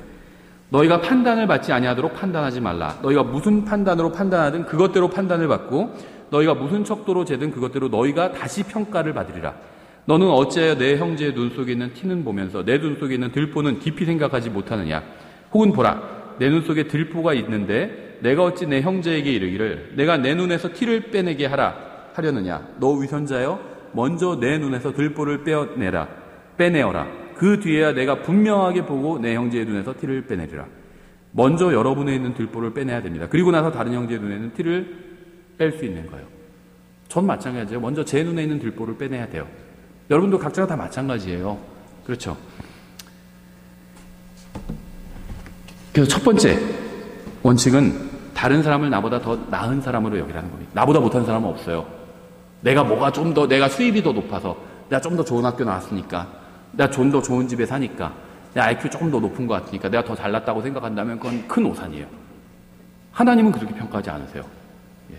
너희가 판단을 받지 아니하도록 판단하지 말라. 너희가 무슨 판단으로 판단하든 그것대로 판단을 받고 너희가 무슨 척도로 재든 그것대로 너희가 다시 평가를 받으리라. 너는 어찌하여 내 형제의 눈 속에 있는 티는 보면서 내 눈 속에 있는 들보는 깊이 생각하지 못하느냐. 혹은 보라, 내 눈 속에 들보가 있는데 내가 어찌 내 형제에게 이르기를 내가 내 눈에서 티를 빼내게 하려느냐. 너 위선자여 먼저 내 눈에서 들보를 빼내어라. 그 뒤에야 내가 분명하게 보고 내 형제의 눈에서 티를 빼내리라. 먼저 여러분에 있는 들보를 빼내야 됩니다. 그리고 나서 다른 형제의 눈에 있는 티를 뺄 수 있는 거예요. 전 마찬가지예요. 먼저 제 눈에 있는 들보를 빼내야 돼요. 여러분도 각자가 다 마찬가지예요. 그렇죠? 그래서 첫 번째 원칙은 다른 사람을 나보다 더 나은 사람으로 여기라는 겁니다. 나보다 못한 사람은 없어요. 내가 수입이 더 높아서, 내가 좀 더 좋은 학교 나왔으니까, 내가 좀 더 좋은 집에 사니까, 내 IQ 조금 더 높은 것 같으니까, 내가 더 잘났다고 생각한다면 그건 큰 오산이에요. 하나님은 그렇게 평가하지 않으세요. 예.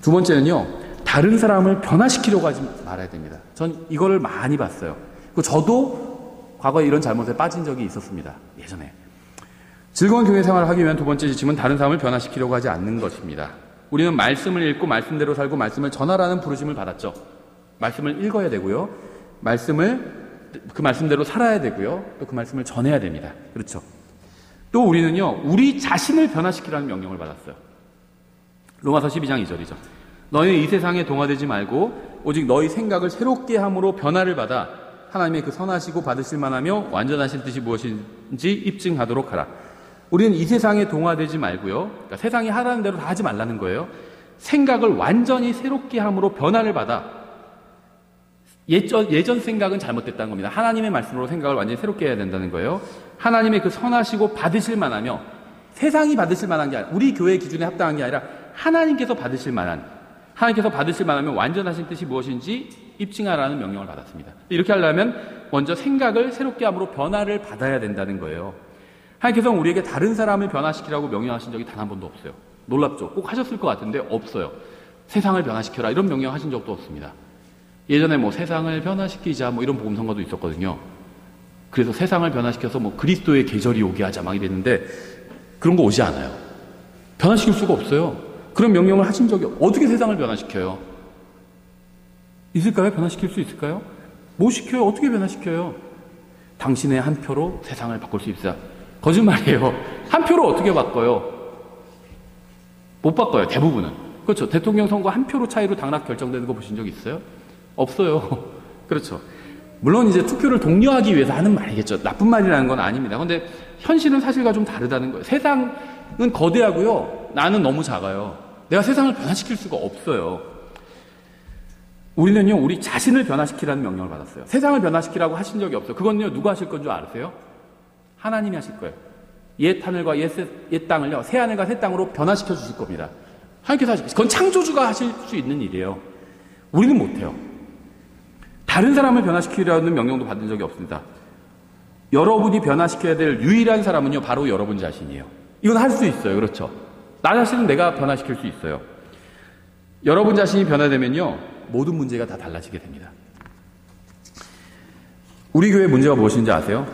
두 번째는요, 다른 사람을 변화시키려고 하지 말아야 됩니다. 전 이거를 많이 봤어요. 그리고 저도 과거에 이런 잘못에 빠진 적이 있었습니다. 예전에. 즐거운 교회 생활을 하기 위한 두 번째 지침은 다른 사람을 변화시키려고 하지 않는 것입니다. 우리는 말씀을 읽고 말씀대로 살고 말씀을 전하라는 부르심을 받았죠. 말씀을 읽어야 되고요. 그 말씀대로 살아야 되고요. 또 그 말씀을 전해야 됩니다. 그렇죠. 또 우리는요, 우리 자신을 변화시키라는 명령을 받았어요. 로마서 12장 2절이죠. 너희는 이 세상에 동화되지 말고 오직 너희 생각을 새롭게 함으로 변화를 받아 하나님의 그 선하시고 받으실 만하며 완전하신 뜻이 무엇인지 입증하도록 하라. 우리는 이 세상에 동화되지 말고요. 그러니까 세상이 하라는 대로 다 하지 말라는 거예요. 생각을 완전히 새롭게 함으로 변화를 받아. 예전 생각은 잘못됐다는 겁니다. 하나님의 말씀으로 생각을 완전히 새롭게 해야 된다는 거예요. 하나님의 그 선하시고 받으실 만하며, 세상이 받으실 만한 게 아니라, 우리 교회 기준에 합당한 게 아니라 하나님께서 받으실 만하면 완전하신 뜻이 무엇인지 입증하라는 명령을 받았습니다. 이렇게 하려면 먼저 생각을 새롭게 함으로 변화를 받아야 된다는 거예요. 하나님께서 우리에게 다른 사람을 변화시키라고 명령하신 적이 단 한 번도 없어요. 놀랍죠? 꼭 하셨을 것 같은데 없어요. 세상을 변화시켜라 이런 명령하신 적도 없습니다. 예전에 세상을 변화시키자 이런 복음 선거도 있었거든요. 그래서 세상을 변화시켜서 그리스도의 계절이 오게 하자 이랬는데 그런 거 오지 않아요. 변화시킬 수가 없어요. 그런 명령을 하신 적이 어떻게 세상을 변화시켜요? 있을까요? 변화시킬 수 있을까요? 못 시켜요. 어떻게 변화시켜요? 당신의 한 표로 세상을 바꿀 수 있다. 거짓말이에요. 한 표로 어떻게 바꿔요? 못 바꿔요. 대부분은. 그렇죠. 대통령 선거 한 표로 차이로 당락 결정되는 거 보신 적 있어요? 없어요. 그렇죠. 물론 이제 투표를 독려하기 위해서 하는 말이겠죠. 나쁜 말이라는 건 아닙니다. 그런데 현실은 사실과 좀 다르다는 거예요. 세상은 거대하고요. 나는 너무 작아요. 내가 세상을 변화시킬 수가 없어요. 우리는요, 우리 자신을 변화시키라는 명령을 받았어요. 세상을 변화시키라고 하신 적이 없어요. 그건요, 누가 하실 건 줄 아세요? 하나님이 하실 거예요. 옛 하늘과 옛 땅을요, 새 하늘과 새 땅으로 변화시켜 주실 겁니다. 하나님께서 하실 거예요. 그건 창조주가 하실 수 있는 일이에요. 우리는 못해요. 다른 사람을 변화시키라는 명령도 받은 적이 없습니다. 여러분이 변화시켜야 될 유일한 사람은요, 바로 여러분 자신이에요. 이건 할 수 있어요. 그렇죠? 나 자신은 내가 변화시킬 수 있어요. 여러분 자신이 변화되면요, 모든 문제가 다 달라지게 됩니다. 우리 교회의 문제가 무엇인지 아세요?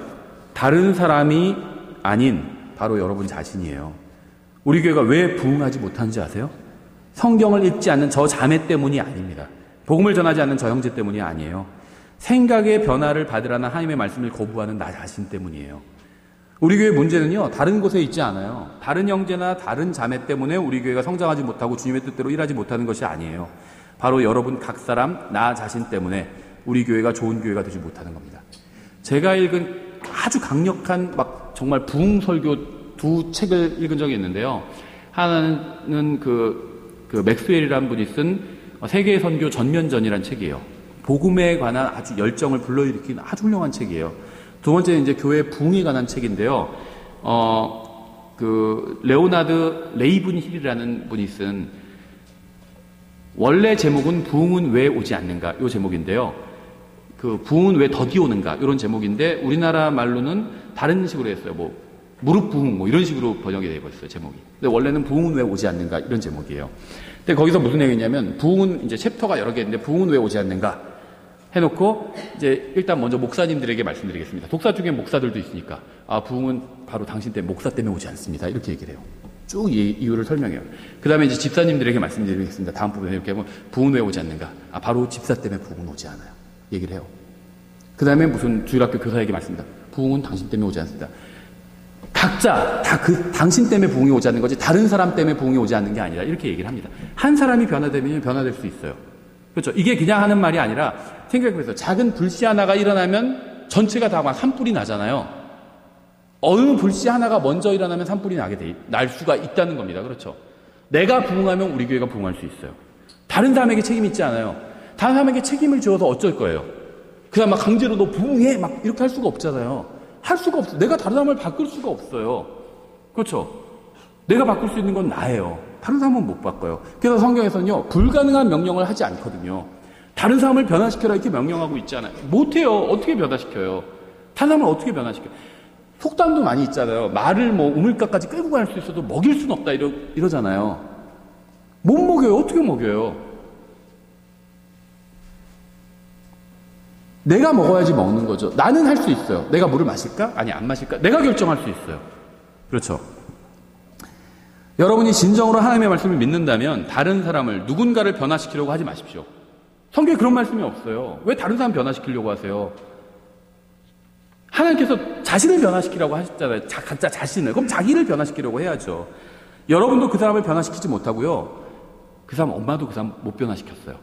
다른 사람이 아닌 바로 여러분 자신이에요. 우리 교회가 왜 부흥하지 못하는지 아세요? 성경을 읽지 않는 저 자매 때문이 아닙니다. 복음을 전하지 않는 저 형제 때문이 아니에요. 생각의 변화를 받으라는 하나님의 말씀을 거부하는 나 자신 때문이에요. 우리 교회 문제는요, 다른 곳에 있지 않아요. 다른 형제나 다른 자매 때문에 우리 교회가 성장하지 못하고 주님의 뜻대로 일하지 못하는 것이 아니에요. 바로 여러분 각 사람, 나 자신 때문에 우리 교회가 좋은 교회가 되지 못하는 겁니다. 제가 읽은 아주 강력한 정말 부흥 설교 두 책을 읽은 적이 있는데요. 하나는 그 맥스웰이라는 분이 쓴 세계 선교 전면전이라는 책이에요. 복음에 관한 아주 열정을 불러일으킨 아주 훌륭한 책이에요. 두 번째는 이제 교회 부흥에 관한 책인데요. 레오나드 레이븐힐이라는 분이 쓴 원래 제목은 부흥은 왜 오지 않는가 요 제목인데요. 그 부흥은 왜 더디 오는가 이런 제목인데 우리나라 말로는 다른 식으로 했어요. 무릎 부흥 이런 식으로 번역이 되어 있어요. 제목이. 근데 원래는 부흥은 왜 오지 않는가 이런 제목이에요. 근데 거기서 무슨 얘기냐면 부흥은 이제 챕터가 여러 개 있는데 부흥은 왜 오지 않는가 해놓고 이제 일단 먼저 목사님들에게 말씀드리겠습니다. 독사 중에 목사들도 있으니까 부흥은 바로 당신 때문에 목사 때문에 오지 않습니다. 이렇게 얘기를 해요. 쭉 이유를 설명해요. 그 다음에 이제 집사님들에게 말씀드리겠습니다. 다음 부분에 이렇게 하면 부흥은 왜 오지 않는가? 바로 집사 때문에 부흥은 오지 않아요. 얘기를 해요. 그 다음에 무슨 주일학교 교사에게 말씀드립니다. 부흥은 당신 때문에 오지 않습니다. 각자 다 당신 때문에 부흥이 오지 않는 거지 다른 사람 때문에 부흥이 오지 않는 게 아니라 이렇게 얘기를 합니다. 한 사람이 변화되면 변화될 수 있어요. 그렇죠. 이게 그냥 하는 말이 아니라 생각해보세요. 작은 불씨 하나가 일어나면 전체가 다 막 산불이 나잖아요. 어느 불씨 하나가 먼저 일어나면 산불이 날 수가 있다는 겁니다. 그렇죠. 내가 부흥하면 우리 교회가 부흥할 수 있어요. 다른 사람에게 책임이 있지 않아요. 다른 사람에게 책임을 지어서 어쩔 거예요. 그 사람 막 강제로 너 부흥해 막 이렇게 할 수가 없잖아요. 할 수가 없어요. 내가 다른 사람을 바꿀 수가 없어요. 그렇죠. 내가 바꿀 수 있는 건 나예요. 다른 사람은 못 바꿔요. 그래서 성경에서는요, 불가능한 명령을 하지 않거든요. 다른 사람을 변화시켜라 이렇게 명령하고 있잖아요. 못해요. 어떻게 변화시켜요? 다른 사람을 어떻게 변화시켜요? 속담도 많이 있잖아요. 말을 뭐 우물가까지 끌고 갈 수 있어도 먹일 수는 없다 이러잖아요. 못 먹여요. 어떻게 먹여요? 내가 먹어야지 먹는 거죠. 나는 할 수 있어요. 내가 물을 마실까? 아니 안 마실까? 내가 결정할 수 있어요. 그렇죠. 여러분이 진정으로 하나님의 말씀을 믿는다면 다른 사람을 누군가를 변화시키려고 하지 마십시오. 성경에 그런 말씀이 없어요. 왜 다른 사람 변화시키려고 하세요? 하나님께서 자신을 변화시키라고 하셨잖아요. 각자 자신을. 그럼 자기를 변화시키려고 해야죠. 여러분도 그 사람을 변화시키지 못하고요. 그 사람 엄마도 그 사람 못 변화시켰어요.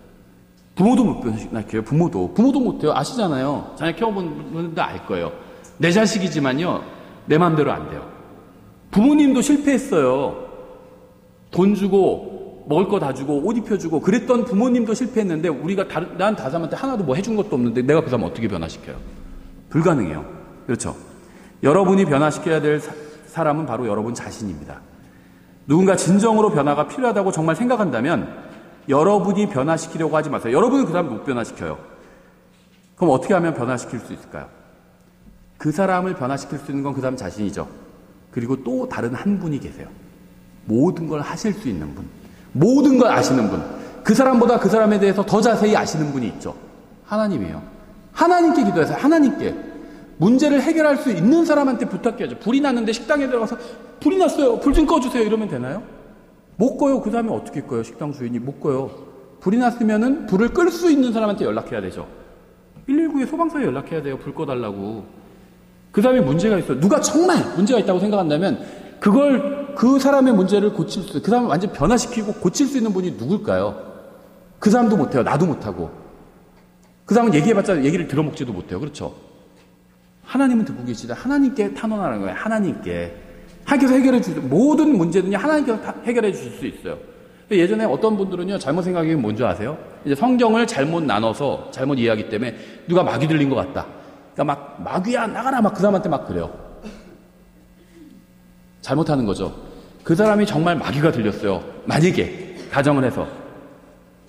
부모도 못 변화시켜요. 부모도 못해요. 아시잖아요. 자녀 키워본 분들도 알 거예요. 내 자식이지만요. 내 마음대로 안 돼요. 부모님도 실패했어요. 돈 주고 먹을 거 다 주고 옷 입혀주고 그랬던 부모님도 실패했는데 우리가 난 다른 사람한테 하나도 뭐 해준 것도 없는데 내가 그 사람 어떻게 변화시켜요? 불가능해요. 그렇죠. 여러분이 변화시켜야 될 사람은 바로 여러분 자신입니다. 누군가 진정으로 변화가 필요하다고 정말 생각한다면 여러분이 변화시키려고 하지 마세요. 여러분은 그 사람 못 변화시켜요. 그럼 어떻게 하면 변화시킬 수 있을까요? 그 사람을 변화시킬 수 있는 건 그 사람 자신이죠. 그리고 또 다른 한 분이 계세요. 모든 걸 하실 수 있는 분, 모든 걸 아시는 분, 그 사람보다 그 사람에 대해서 더 자세히 아시는 분이 있죠. 하나님이에요. 하나님께 기도해서 하나님께 문제를 해결할 수 있는 사람한테 부탁해야죠. 불이 났는데 식당에 들어가서 불이 났어요. 불 좀 꺼주세요. 이러면 되나요? 못 꺼요. 그 사람이 어떻게 꺼요? 식당 주인이 못 꺼요. 불이 났으면은 불을 끌 수 있는 사람한테 연락해야 되죠. 119에 소방서에 연락해야 돼요. 불 꺼달라고. 그 사람이 문제가 있어요. 누가 정말 문제가 있다고 생각한다면 그걸 그 사람의 문제를 고칠 수 있어요. 그 사람을 완전 변화시키고 고칠 수 있는 분이 누굴까요? 그 사람도 못해요. 나도 못하고. 그 사람은 얘기해봤자 얘기를 들어먹지도 못해요. 그렇죠? 하나님은 듣고 계시다. 하나님께 탄원하는 거예요. 하나님께. 하나님께서 해결해 주세요. 모든 문제는요, 하나님께서 해결해 주실 수 있어요. 예전에 어떤 분들은요, 잘못 생각하기는 뭔지 아세요? 이제 성경을 잘못 나눠서, 잘못 이해하기 때문에 누가 마귀 들린 것 같다. 그러니까 막, 마귀야, 나가라! 막 그 사람한테 막 그래요. 잘못하는 거죠. 그 사람이 정말 마귀가 들렸어요. 만약에, 가정을 해서.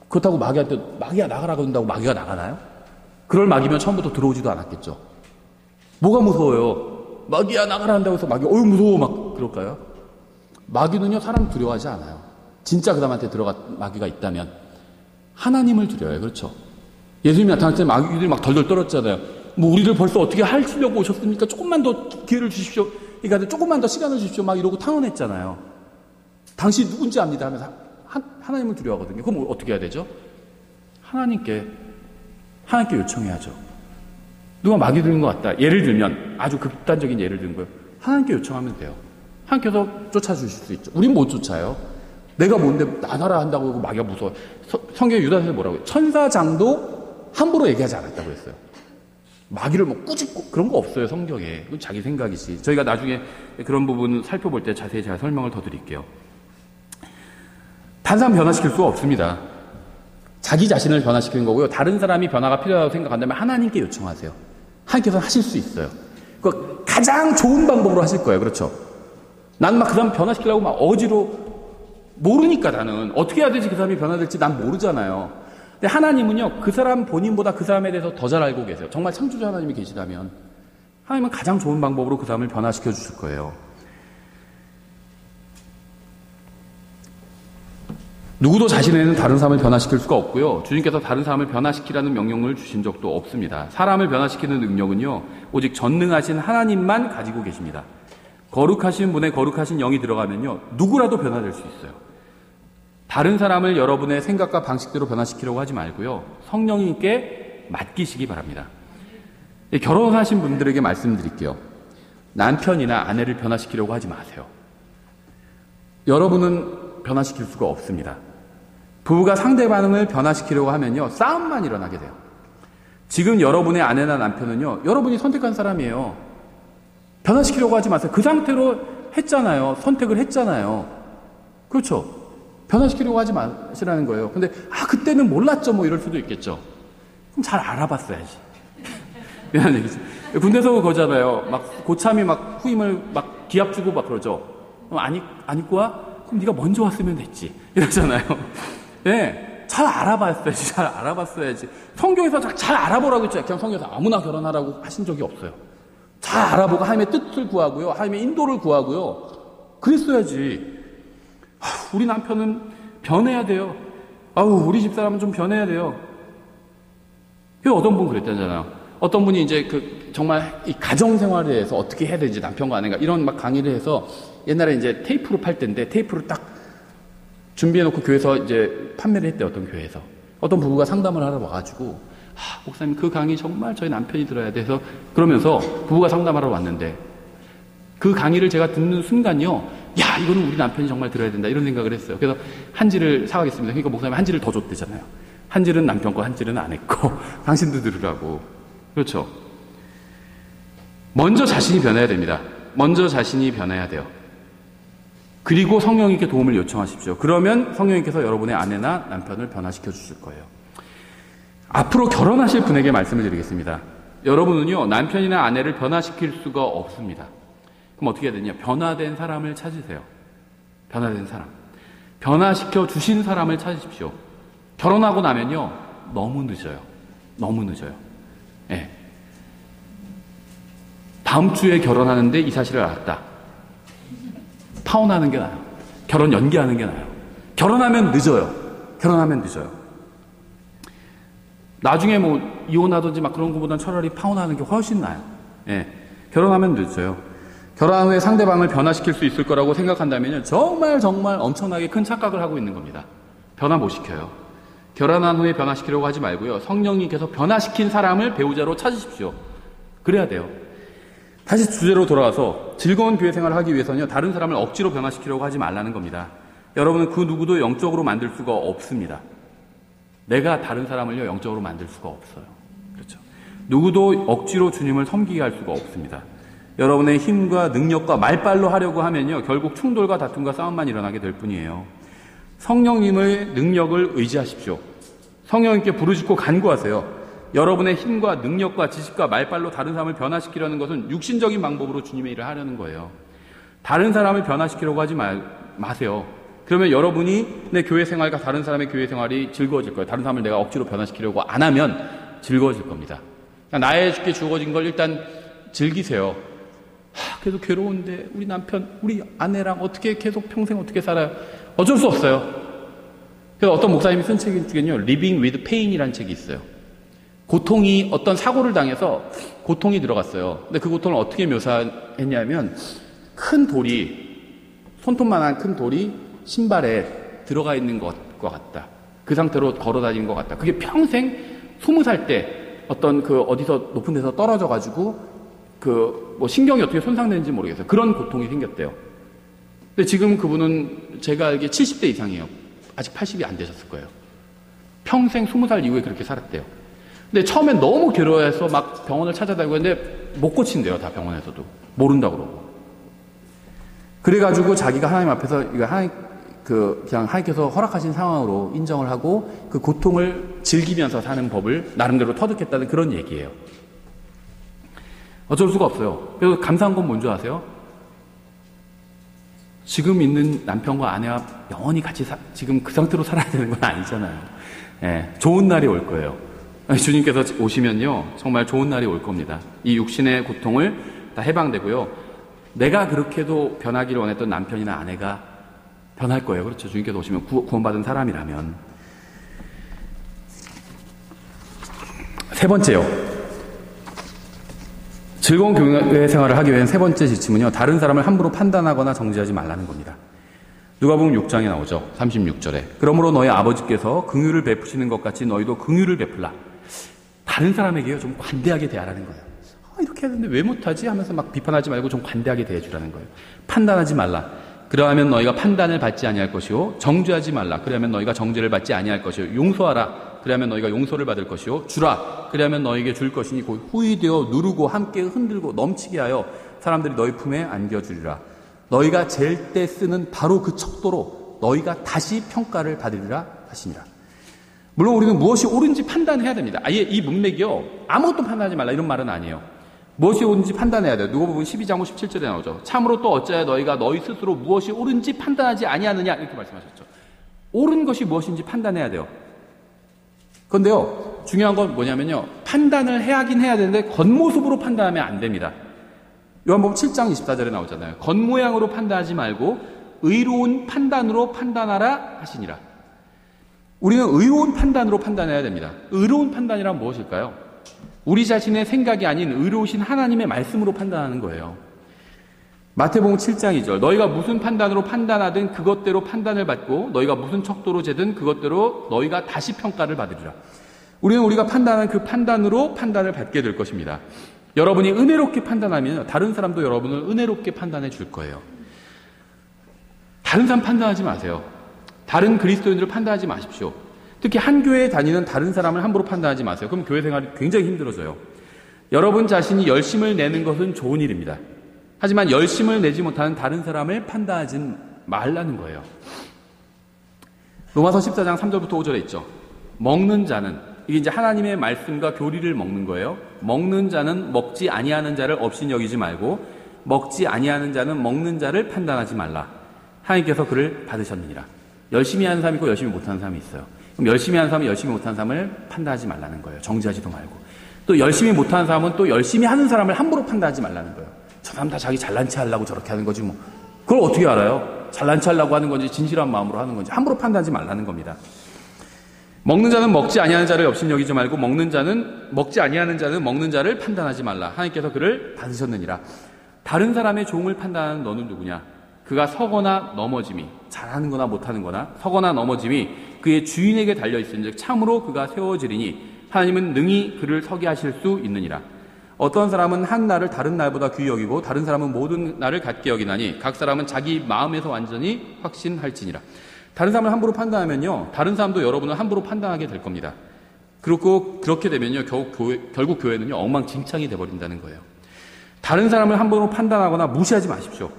그렇다고 마귀한테, 마귀야, 나가라고 한다고 마귀가 나가나요? 그럴 마귀면 처음부터 들어오지도 않았겠죠. 뭐가 무서워요? 마귀야 나가라 한다고 해서 마귀 어휴 무서워 막 그럴까요? 마귀는요 사람 두려워하지 않아요. 진짜 그 사람한테 마귀가 있다면 하나님을 두려워요. 그렇죠? 예수님이 나타날 때 마귀들이 막 덜덜 떨었잖아요. 뭐 우리를 벌써 어떻게 하시려고 오셨습니까? 조금만 더 기회를 주십시오. 그러니까 조금만 더 시간을 주십시오. 막 이러고 탄원했잖아요. 당신 누군지 압니다 하면서 하나님을 두려워하거든요. 그럼 어떻게 해야 되죠? 하나님께 요청해야죠. 누가 마귀 들린 것 같다. 예를 들면 아주 극단적인 예를 든 거예요. 하나님께 요청하면 돼요. 하나님께서 쫓아주실 수 있죠. 우린 못 쫓아요. 내가 뭔데 나가라 한다고 하고 마귀가 무서워요. 성경에 유다서에 뭐라고 해요? 천사장도 함부로 얘기하지 않았다고 했어요. 마귀를 뭐 꾸짖고 그런 거 없어요. 성경에. 그건 자기 생각이지. 저희가 나중에 그런 부분 살펴볼 때 자세히 제가 설명을 더 드릴게요. 다른 사람 변화시킬 수가 없습니다. 자기 자신을 변화시키는 거고요. 다른 사람이 변화가 필요하다고 생각한다면 하나님께 요청하세요. 하나님께서 하실 수 있어요. 그 가장 좋은 방법으로 하실 거예요. 그렇죠? 나는 막 그 사람 변화시키려고 막 어지로 모르니까 나는 어떻게 해야 되지 그 사람이 변화될지 난 모르잖아요. 근데 하나님은요. 그 사람 본인보다 그 사람에 대해서 더 잘 알고 계세요. 정말 창조주 하나님이 계시다면 하나님은 가장 좋은 방법으로 그 사람을 변화시켜 주실 거예요. 누구도 자신에는 다른 사람을 변화시킬 수가 없고요. 주님께서 다른 사람을 변화시키라는 명령을 주신 적도 없습니다. 사람을 변화시키는 능력은요. 오직 전능하신 하나님만 가지고 계십니다. 거룩하신 분의 거룩하신 영이 들어가면요. 누구라도 변화될 수 있어요. 다른 사람을 여러분의 생각과 방식대로 변화시키려고 하지 말고요. 성령님께 맡기시기 바랍니다. 결혼하신 분들에게 말씀드릴게요. 남편이나 아내를 변화시키려고 하지 마세요. 여러분은 변화시킬 수가 없습니다. 부부가 상대방을 변화시키려고 하면요, 싸움만 일어나게 돼요. 지금 여러분의 아내나 남편은요, 여러분이 선택한 사람이에요. 변화시키려고 하지 마세요. 그 상태로 했잖아요. 선택을 했잖아요. 그렇죠? 변화시키려고 하지 마시라는 거예요. 근데 그때는 몰랐죠, 뭐 이럴 수도 있겠죠. 그럼 잘 알아봤어야지. 이런 얘기죠. 군대에서 그거잖아요. 막 고참이 막 후임을 막 기합 주고 막 그러죠. 안 입고 와? 그럼 네가 먼저 왔으면 됐지. 이러잖아요. 네, 잘 알아봤어야지. 잘 알아봤어야지. 성경에서 잘 알아보라고 했죠. 그냥 성경에서 아무나 결혼하라고 하신 적이 없어요. 잘 알아보고 하나님의 뜻을 구하고요. 하나님의 인도를 구하고요. 그랬어야지. 우리 남편은 변해야 돼요. 우리 집사람은 좀 변해야 돼요. 어떤 분 그랬잖아요. 어떤 분이 이제 정말 이 가정생활에 대해서 어떻게 해야 되는지 남편과 아내가 이런 막 강의를 해서 옛날에 이제 테이프로 팔 때인데 테이프를 딱 준비해놓고 교회에서 이제 판매를 했대요. 어떤 교회에서. 어떤 부부가 상담을 하러 와가지고 목사님 그 강의 정말 저희 남편이 들어야 돼서 그러면서 부부가 상담하러 왔는데 그 강의를 제가 듣는 순간요. 야, 이거는 우리 남편이 정말 들어야 된다. 이런 생각을 했어요. 그래서 한지를 사가겠습니다. 그러니까 목사님 한지를 더 줬대잖아요. 한지는 남편 거, 한지는 아내 거. 당신도 들으라고. 그렇죠. 먼저 자신이 변해야 됩니다. 먼저 자신이 변해야 돼요. 그리고 성령님께 도움을 요청하십시오. 그러면 성령님께서 여러분의 아내나 남편을 변화시켜 주실 거예요. 앞으로 결혼하실 분에게 말씀을 드리겠습니다. 여러분은요, 남편이나 아내를 변화시킬 수가 없습니다. 그럼 어떻게 해야 되냐? 변화된 사람을 찾으세요. 변화된 사람. 변화시켜 주신 사람을 찾으십시오. 결혼하고 나면요, 너무 늦어요. 너무 늦어요. 예. 다음 주에 결혼하는데 이 사실을 알았다. 파혼하는 게 나아요. 결혼 연기하는 게 나아요. 결혼하면 늦어요. 결혼하면 늦어요. 나중에 뭐 이혼하든지 막 그런 것보다는 차라리 파혼하는 게 훨씬 나아요. 예. 결혼하면 늦어요. 결혼 후에 상대방을 변화시킬 수 있을 거라고 생각한다면 정말 엄청나게 큰 착각을 하고 있는 겁니다. 변화 못 시켜요. 결혼한 후에 변화시키려고 하지 말고요. 성령님께서 변화시킨 사람을 배우자로 찾으십시오. 그래야 돼요. 다시 주제로 돌아와서 즐거운 교회 생활을 하기 위해서는요, 다른 사람을 억지로 변화시키려고 하지 말라는 겁니다. 여러분은 그 누구도 영적으로 만들 수가 없습니다. 내가 다른 사람을요, 영적으로 만들 수가 없어요. 그렇죠. 누구도 억지로 주님을 섬기게 할 수가 없습니다. 여러분의 힘과 능력과 말빨로 하려고 하면요, 결국 충돌과 다툼과 싸움만 일어나게 될 뿐이에요. 성령님의 능력을 의지하십시오. 성령님께 부르짖고 간구하세요. 여러분의 힘과 능력과 지식과 말빨로 다른 사람을 변화시키려는 것은 육신적인 방법으로 주님의 일을 하려는 거예요. 다른 사람을 변화시키려고 하지 마세요. 그러면 여러분이 내 교회 생활과 다른 사람의 교회 생활이 즐거워질 거예요. 다른 사람을 내가 억지로 변화시키려고 안 하면 즐거워질 겁니다. 그러니까 나에게 주어진 걸 일단 즐기세요. 그래도 괴로운데 우리 남편, 우리 아내랑 어떻게 계속 평생 어떻게 살아요? 어쩔 수 없어요. 그래서 어떤 목사님이 쓴 책 중에요, Living with Pain이라는 책이 있어요. 고통이 어떤 사고를 당해서 고통이 들어갔어요. 근데 그 고통을 어떻게 묘사했냐면 큰 돌이, 손톱만한 큰 돌이 신발에 들어가 있는 것과 같다. 그 상태로 걸어 다니는 것 같다. 그게 평생 20살 때 어떤 어디서 높은 데서 떨어져가지고 뭐 신경이 어떻게 손상되는지 모르겠어요. 그런 고통이 생겼대요. 근데 지금 그분은 제가 알기에 70대 이상이에요. 아직 80이 안 되셨을 거예요. 평생 20살 이후에 그렇게 살았대요. 근데 처음엔 너무 괴로워해서 막 병원을 찾아다니고 했는데 못 고친대요. 다 병원에서도. 모른다고 그러고. 그래가지고 자기가 하나님 앞에서 이거 그냥 하나님께서 허락하신 상황으로 인정을 하고 그 고통을 즐기면서 사는 법을 나름대로 터득했다는 그런 얘기예요. 어쩔 수가 없어요. 그래서 감사한 건 뭔지 아세요? 지금 있는 남편과 아내와 영원히 같이 지금 그 상태로 살아야 되는 건 아니잖아요. 예, 좋은 날이 올 거예요. 주님께서 오시면요, 정말 좋은 날이 올 겁니다. 이 육신의 고통을 다 해방되고요. 내가 그렇게도 변하기를 원했던 남편이나 아내가 변할 거예요. 그렇죠. 주님께서 오시면 구원받은 사람이라면. 세 번째요. 즐거운 교회 생활을 하기 위한 세 번째 지침은요, 다른 사람을 함부로 판단하거나 정죄하지 말라는 겁니다. 누가복음 6장에 나오죠. 36절에. 그러므로 너희 아버지께서 긍휼을 베푸시는 것 같이 너희도 긍휼을 베풀라. 다른 사람에게요, 좀 관대하게 대하라는 거예요. 이렇게 해야 되는데 왜 못하지? 하면서 막 비판하지 말고 좀 관대하게 대해주라는 거예요. 판단하지 말라. 그러하면 너희가 판단을 받지 아니할 것이요. 정죄하지 말라. 그러하면 너희가 정죄를 받지 아니할 것이요. 용서하라. 그러하면 너희가 용서를 받을 것이요. 주라. 그러하면 너희에게 줄 것이니 곧 후이되어 누르고 함께 흔들고 넘치게 하여 사람들이 너희 품에 안겨주리라. 너희가 잴 때 쓰는 바로 그 척도로 너희가 다시 평가를 받으리라 하시니라. 물론 우리는 무엇이 옳은지 판단해야 됩니다. 아예 이 문맥이요. 아무것도 판단하지 말라 이런 말은 아니에요. 무엇이 옳은지 판단해야 돼요. 누가복음 12장 17절에 나오죠. 참으로 또 어찌하여 너희가 너희 스스로 무엇이 옳은지 판단하지 아니하느냐 이렇게 말씀하셨죠. 옳은 것이 무엇인지 판단해야 돼요. 그런데요. 중요한 건 뭐냐면요. 판단을 하긴 해야 되는데 겉모습으로 판단하면 안 됩니다. 요한복음 7장 24절에 나오잖아요. 겉모양으로 판단하지 말고 의로운 판단으로 판단하라 하시니라. 우리는 의로운 판단으로 판단해야 됩니다. 의로운 판단이란 무엇일까요? 우리 자신의 생각이 아닌 의로우신 하나님의 말씀으로 판단하는 거예요. 마태복음 7장 2절 너희가 무슨 판단으로 판단하든 그것대로 판단을 받고 너희가 무슨 척도로 재든 그것대로 너희가 다시 평가를 받으리라. 우리는 우리가 판단한 그 판단으로 판단을 받게 될 것입니다. 여러분이 은혜롭게 판단하면 다른 사람도 여러분을 은혜롭게 판단해 줄 거예요. 다른 사람 판단하지 마세요. 다른 그리스도인들을 판단하지 마십시오. 특히 한 교회에 다니는 다른 사람을 함부로 판단하지 마세요. 그럼 교회 생활이 굉장히 힘들어져요. 여러분 자신이 열심을 내는 것은 좋은 일입니다. 하지만 열심을 내지 못하는 다른 사람을 판단하지 말라는 거예요. 로마서 14장 3절부터 5절에 있죠. 먹는 자는, 이게 이제 하나님의 말씀과 교리를 먹는 거예요. 먹는 자는 먹지 아니하는 자를 없인 여기지 말고 먹지 아니하는 자는 먹는 자를 판단하지 말라. 하나님께서 그를 받으셨느니라. 열심히 하는 사람이 있고 열심히 못하는 사람이 있어요. 그럼 열심히 하는 사람은 열심히 못하는 사람을 판단하지 말라는 거예요. 정죄하지도 말고. 또 열심히 못하는 사람은 또 열심히 하는 사람을 함부로 판단하지 말라는 거예요. 저 사람 다 자기 잘난 체 하려고 저렇게 하는 거지 뭐. 그걸 어떻게 알아요? 잘난 체 하려고 하는 건지 진실한 마음으로 하는 건지 함부로 판단하지 말라는 겁니다. 먹는 자는 먹지 아니하는 자를 없인 여기지 말고 먹지 아니하는 자는 먹는 자를 판단하지 말라. 하나님께서 그를 받으셨느니라. 다른 사람의 종을 판단하는 너는 누구냐? 그가 서거나 넘어짐이, 잘하는 거나 못하는 거나 서거나 넘어짐이 그의 주인에게 달려있은즉 참으로 그가 세워지리니 하나님은 능히 그를 서게 하실 수 있느니라. 어떤 사람은 한 날을 다른 날보다 귀히 여기고 다른 사람은 모든 날을 같게 여기나니 각 사람은 자기 마음에서 완전히 확신할지니라. 다른 사람을 함부로 판단하면요, 다른 사람도 여러분을 함부로 판단하게 될 겁니다. 그리고 그렇게 되면요, 결국 교회는요 엉망진창이 돼버린다는 거예요. 다른 사람을 함부로 판단하거나 무시하지 마십시오.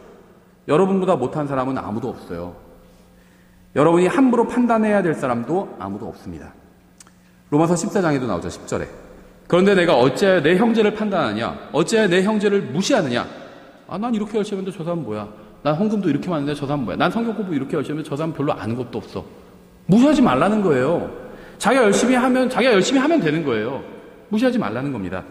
여러분보다 못한 사람은 아무도 없어요. 여러분이 함부로 판단해야 될 사람도 아무도 없습니다. 로마서 14장에도 나오죠. 10절에. 그런데 내가 어찌하여 내 형제를 판단하느냐? 어찌하여 내 형제를 무시하느냐? 난 이렇게 열심히 했는데 저 사람 뭐야? 난 헌금도 이렇게 많은데 저 사람 뭐야? 난 성경 공부 이렇게 열심히 했는데 저 사람 별로 아는 것도 없어. 무시하지 말라는 거예요. 자기가 열심히 하면 되는 거예요. 무시하지 말라는 겁니다.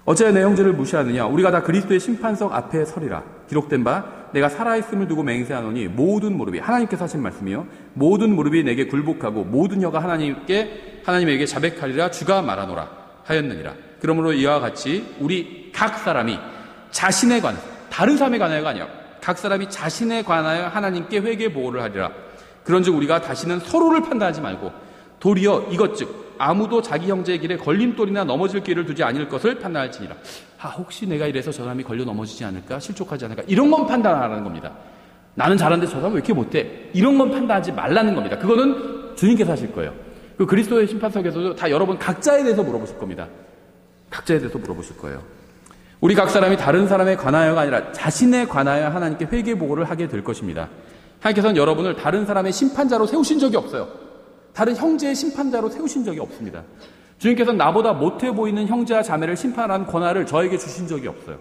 어찌하여 내 형제를 무시하느냐? 우리가 다 그리스도의 심판석 앞에 서리라. 기록된 바 내가 살아있음을 두고 맹세하노니 모든 무릎이, 하나님께서 하신 말씀이요, 모든 무릎이 내게 굴복하고 모든 혀가 하나님에게 자백하리라 주가 말하노라 하였느니라. 그러므로 이와 같이 우리 각 사람이 자신에 관하여, 다른 사람에 관하여가 아니라 각 사람이 자신에 관하여 하나님께 회개 보고를 하리라. 그런즉 우리가 다시는 서로를 판단하지 말고 도리어 이것즉 아무도 자기 형제의 길에 걸림돌이나 넘어질 길을 두지 않을 것을 판단할지니라. 혹시 내가 이래서 저 사람이 걸려 넘어지지 않을까? 실족하지 않을까? 이런 건 판단하라는 겁니다. 나는 잘하는데 저 사람 왜 이렇게 못해? 이런 건 판단하지 말라는 겁니다. 그거는 주님께서 하실 거예요. 그 그리스도의 심판석에서도 다 여러분 각자에 대해서 물어보실 겁니다. 각자에 대해서 물어보실 거예요. 우리 각 사람이 다른 사람에 관하여가 아니라 자신에 관하여 하나님께 회개 보고를 하게 될 것입니다. 하나님께서는 여러분을 다른 사람의 심판자로 세우신 적이 없어요. 다른 형제의 심판자로 세우신 적이 없습니다. 주님께서는 나보다 못해 보이는 형제와 자매를 심판하는 권한을 저에게 주신 적이 없어요.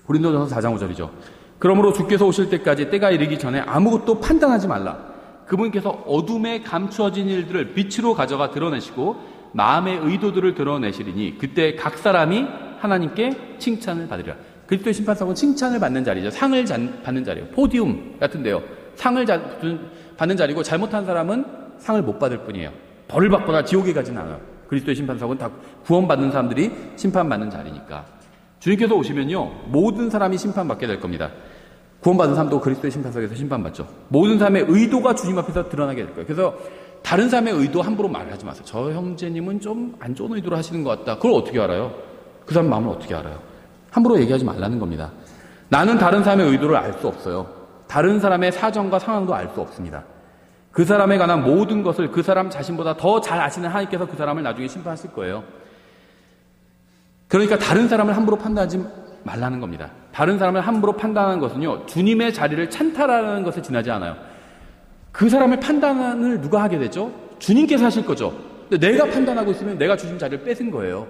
고린도전서 4장 5절이죠. 그러므로 주께서 오실 때까지 때가 이르기 전에 아무것도 판단하지 말라. 그분께서 어둠에 감추어진 일들을 빛으로 가져가 드러내시고 마음의 의도들을 드러내시리니 그때 각 사람이 하나님께 칭찬을 받으리라. 그리스도의 심판석은 칭찬을 받는 자리죠. 상을 받는 자리예요. 포디움 같은데요. 상을 받는 자리고 잘못한 사람은 상을 못 받을 뿐이에요. 벌을 받거나 지옥에 가진 않아요. 그리스도의 심판석은 다 구원받는 사람들이 심판받는 자리니까. 주님께서 오시면요, 모든 사람이 심판받게 될 겁니다. 구원받은 사람도 그리스도의 심판석에서 심판받죠. 모든 사람의 의도가 주님 앞에서 드러나게 될 거예요. 그래서 다른 사람의 의도 함부로 말하지 마세요. 저 형제님은 좀 안 좋은 의도로 하시는 것 같다. 그걸 어떻게 알아요? 그 사람 마음을 어떻게 알아요? 함부로 얘기하지 말라는 겁니다. 나는 다른 사람의 의도를 알 수 없어요. 다른 사람의 사정과 상황도 알 수 없습니다. 그 사람에 관한 모든 것을 그 사람 자신보다 더 잘 아시는 하나님께서 그 사람을 나중에 심판하실 거예요. 그러니까 다른 사람을 함부로 판단하지 말라는 겁니다. 다른 사람을 함부로 판단하는 것은요, 주님의 자리를 찬탈하는 것에 지나지 않아요. 그 사람을 판단을 누가 하게 되죠? 주님께서 하실 거죠. 근데 내가 판단하고 있으면 내가 주신 자리를 뺏은 거예요.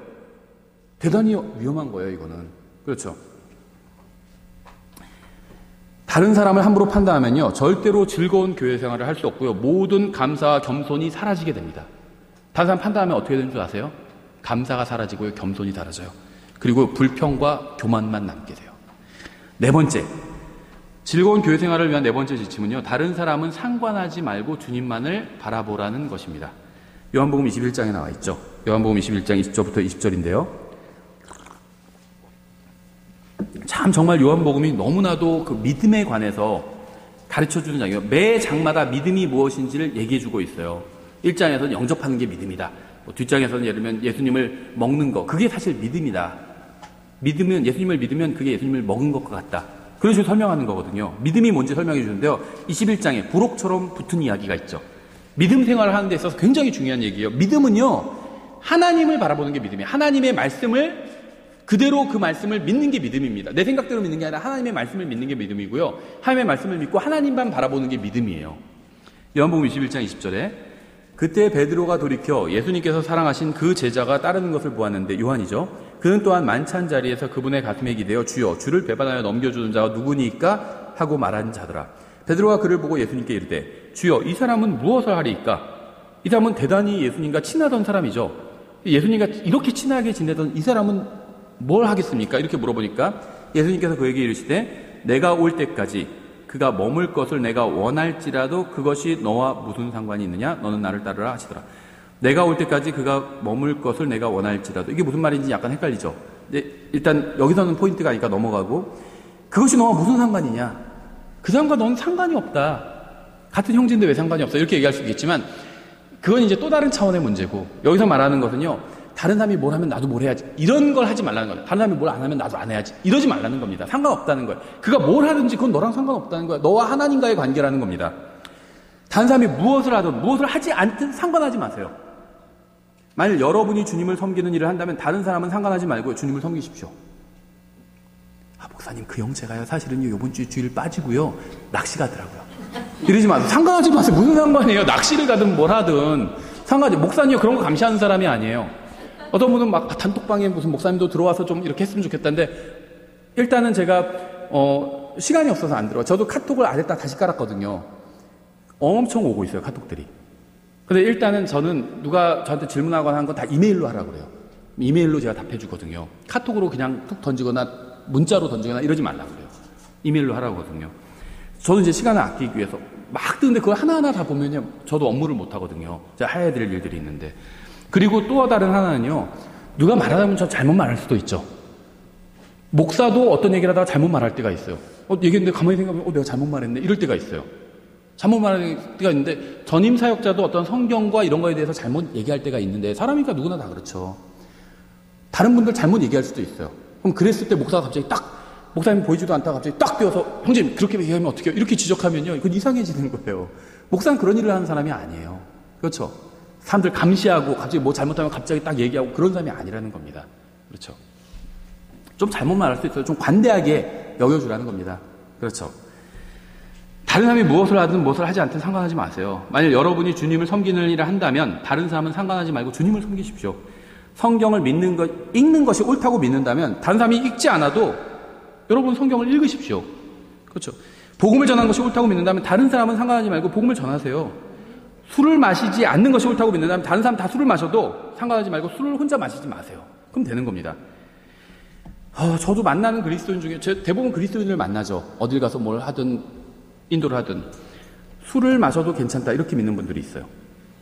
대단히 위험한 거예요, 이거는. 그렇죠. 다른 사람을 함부로 판단하면요, 절대로 즐거운 교회 생활을 할 수 없고요, 모든 감사와 겸손이 사라지게 됩니다. 다른 사람 판단하면 어떻게 되는 줄 아세요? 감사가 사라지고요, 겸손이 사라져요. 그리고 불평과 교만만 남게 돼요. 네 번째, 즐거운 교회 생활을 위한 네 번째 지침은요, 다른 사람은 상관하지 말고 주님만을 바라보라는 것입니다. 요한복음 21장에 나와 있죠. 요한복음 21장 20절부터 20절인데요. 참 정말 요한복음이 너무나도 그 믿음에 관해서 가르쳐주는 장이에요. 매 장마다 믿음이 무엇인지를 얘기해주고 있어요. 1장에서는 영접하는 게 믿음이다. 뒷장에서는 예를 들면 예수님을 먹는 거, 그게 사실 믿음이다. 믿으면, 예수님을 믿으면 그게 예수님을 먹은 것 같다. 그런 식으로 설명하는 거거든요. 믿음이 뭔지 설명해 주는데요. 21장에 부록처럼 붙은 이야기가 있죠. 믿음 생활을 하는 데 있어서 굉장히 중요한 얘기예요. 믿음은요, 하나님을 바라보는 게 믿음이에요. 하나님의 말씀을 그대로 그 말씀을 믿는 게 믿음입니다. 내 생각대로 믿는 게 아니라 하나님의 말씀을 믿는 게 믿음이고요. 하나님의 말씀을 믿고 하나님만 바라보는 게 믿음이에요. 요한복음 21장 20절에 그때 베드로가 돌이켜 예수님께서 사랑하신 그 제자가 따르는 것을 보았는데, 요한이죠. 그는 또한 만찬 자리에서 그분의 가슴에 기대어 주여 주를 배반하여 넘겨주는 자가 누구니까 하고 말한 자더라. 베드로가 그를 보고 예수님께 이르되 주여 이 사람은 무엇을 하리이까? 이 사람은 대단히 예수님과 친하던 사람이죠. 예수님과 이렇게 친하게 지내던 이 사람은 뭘 하겠습니까? 이렇게 물어보니까 예수님께서 그에게 이르시되 내가 올 때까지 그가 머물 것을 내가 원할지라도 그것이 너와 무슨 상관이 있느냐? 너는 나를 따르라 하시더라. 내가 올 때까지 그가 머물 것을 내가 원할지라도, 이게 무슨 말인지 약간 헷갈리죠. 근데 일단 여기서는 포인트가 아니까 넘어가고, 그것이 너와 무슨 상관이냐? 그 사람과 너는 상관이 없다. 같은 형제인데 왜 상관이 없어? 이렇게 얘기할 수 있겠지만 그건 이제 또 다른 차원의 문제고, 여기서 말하는 것은요, 다른 사람이 뭘 하면 나도 뭘 해야지, 이런 걸 하지 말라는 거예요. 다른 사람이 뭘 안 하면 나도 안 해야지, 이러지 말라는 겁니다. 상관없다는 거예요. 그가 뭘 하든지 그건 너랑 상관없다는 거예요. 너와 하나님과의 관계라는 겁니다. 다른 사람이 무엇을 하든 무엇을 하지 않든 상관하지 마세요. 만일 여러분이 주님을 섬기는 일을 한다면 다른 사람은 상관하지 말고 주님을 섬기십시오. 아, 목사님 그 형제가요 사실은요 이번 주에 주일 빠지고요 낚시 가더라고요. 이러지 마세요. 상관하지 마세요. 무슨 상관이에요. 낚시를 가든 뭘 하든 상관하지. 목사님요 그런 거 감시하는 사람이 아니에요. 어떤 분은 막 단톡방에 무슨 목사님도 들어와서 좀 이렇게 했으면 좋겠다는데, 일단은 제가 시간이 없어서 안 들어요. 저도 카톡을 안 했다 다시 깔았거든요. 엄청 오고 있어요, 카톡들이. 근데 일단은 저는 누가 저한테 질문하거나 한 건 다 이메일로 하라고 그래요. 이메일로 제가 답해 주거든요. 카톡으로 그냥 툭 던지거나 문자로 던지거나 이러지 말라고 그래요. 이메일로 하라고 하거든요. 저는 이제 시간을 아끼기 위해서 막 뜨는데 그걸 하나하나 다 보면요 저도 업무를 못 하거든요. 제가 해야 될 일들이 있는데. 그리고 또 다른 하나는요, 누가 말하다 보면 저 잘못 말할 수도 있죠. 목사도 어떤 얘기를 하다가 잘못 말할 때가 있어요. 얘기했는데 가만히 생각하면 내가 잘못 말했네 이럴 때가 있어요. 잘못 말할 때가 있는데, 전임 사역자도 어떤 성경과 이런 거에 대해서 잘못 얘기할 때가 있는데, 사람이니까 누구나 다 그렇죠. 다른 분들 잘못 얘기할 수도 있어요. 그럼 그랬을 때 목사가 갑자기 딱, 목사님 보이지도 않다가 갑자기 딱 뛰어서 형님 그렇게 얘기하면 어떡해요? 이렇게 지적하면요 이건 이상해지는 거예요. 목사는 그런 일을 하는 사람이 아니에요. 그렇죠? 사람들 감시하고 갑자기 뭐 잘못하면 갑자기 딱 얘기하고 그런 사람이 아니라는 겁니다. 그렇죠? 좀 잘못 말할 수 있어요. 좀 관대하게 여겨주라는 겁니다. 그렇죠? 다른 사람이 무엇을 하든 무엇을 하지 않든 상관하지 마세요. 만약 여러분이 주님을 섬기는 일을 한다면 다른 사람은 상관하지 말고 주님을 섬기십시오. 성경을 읽는 것이 옳다고 믿는다면 다른 사람이 읽지 않아도 여러분 성경을 읽으십시오. 그렇죠? 복음을 전하는 것이 옳다고 믿는다면 다른 사람은 상관하지 말고 복음을 전하세요. 술을 마시지 않는 것이 옳다고 믿는다면 다른 사람 다 술을 마셔도 상관하지 말고 술을 혼자 마시지 마세요. 그럼 되는 겁니다. 저도 만나는 그리스도인 중에 대부분 그리스도인을 만나죠. 어딜 가서 뭘 하든 인도를 하든 술을 마셔도 괜찮다 이렇게 믿는 분들이 있어요.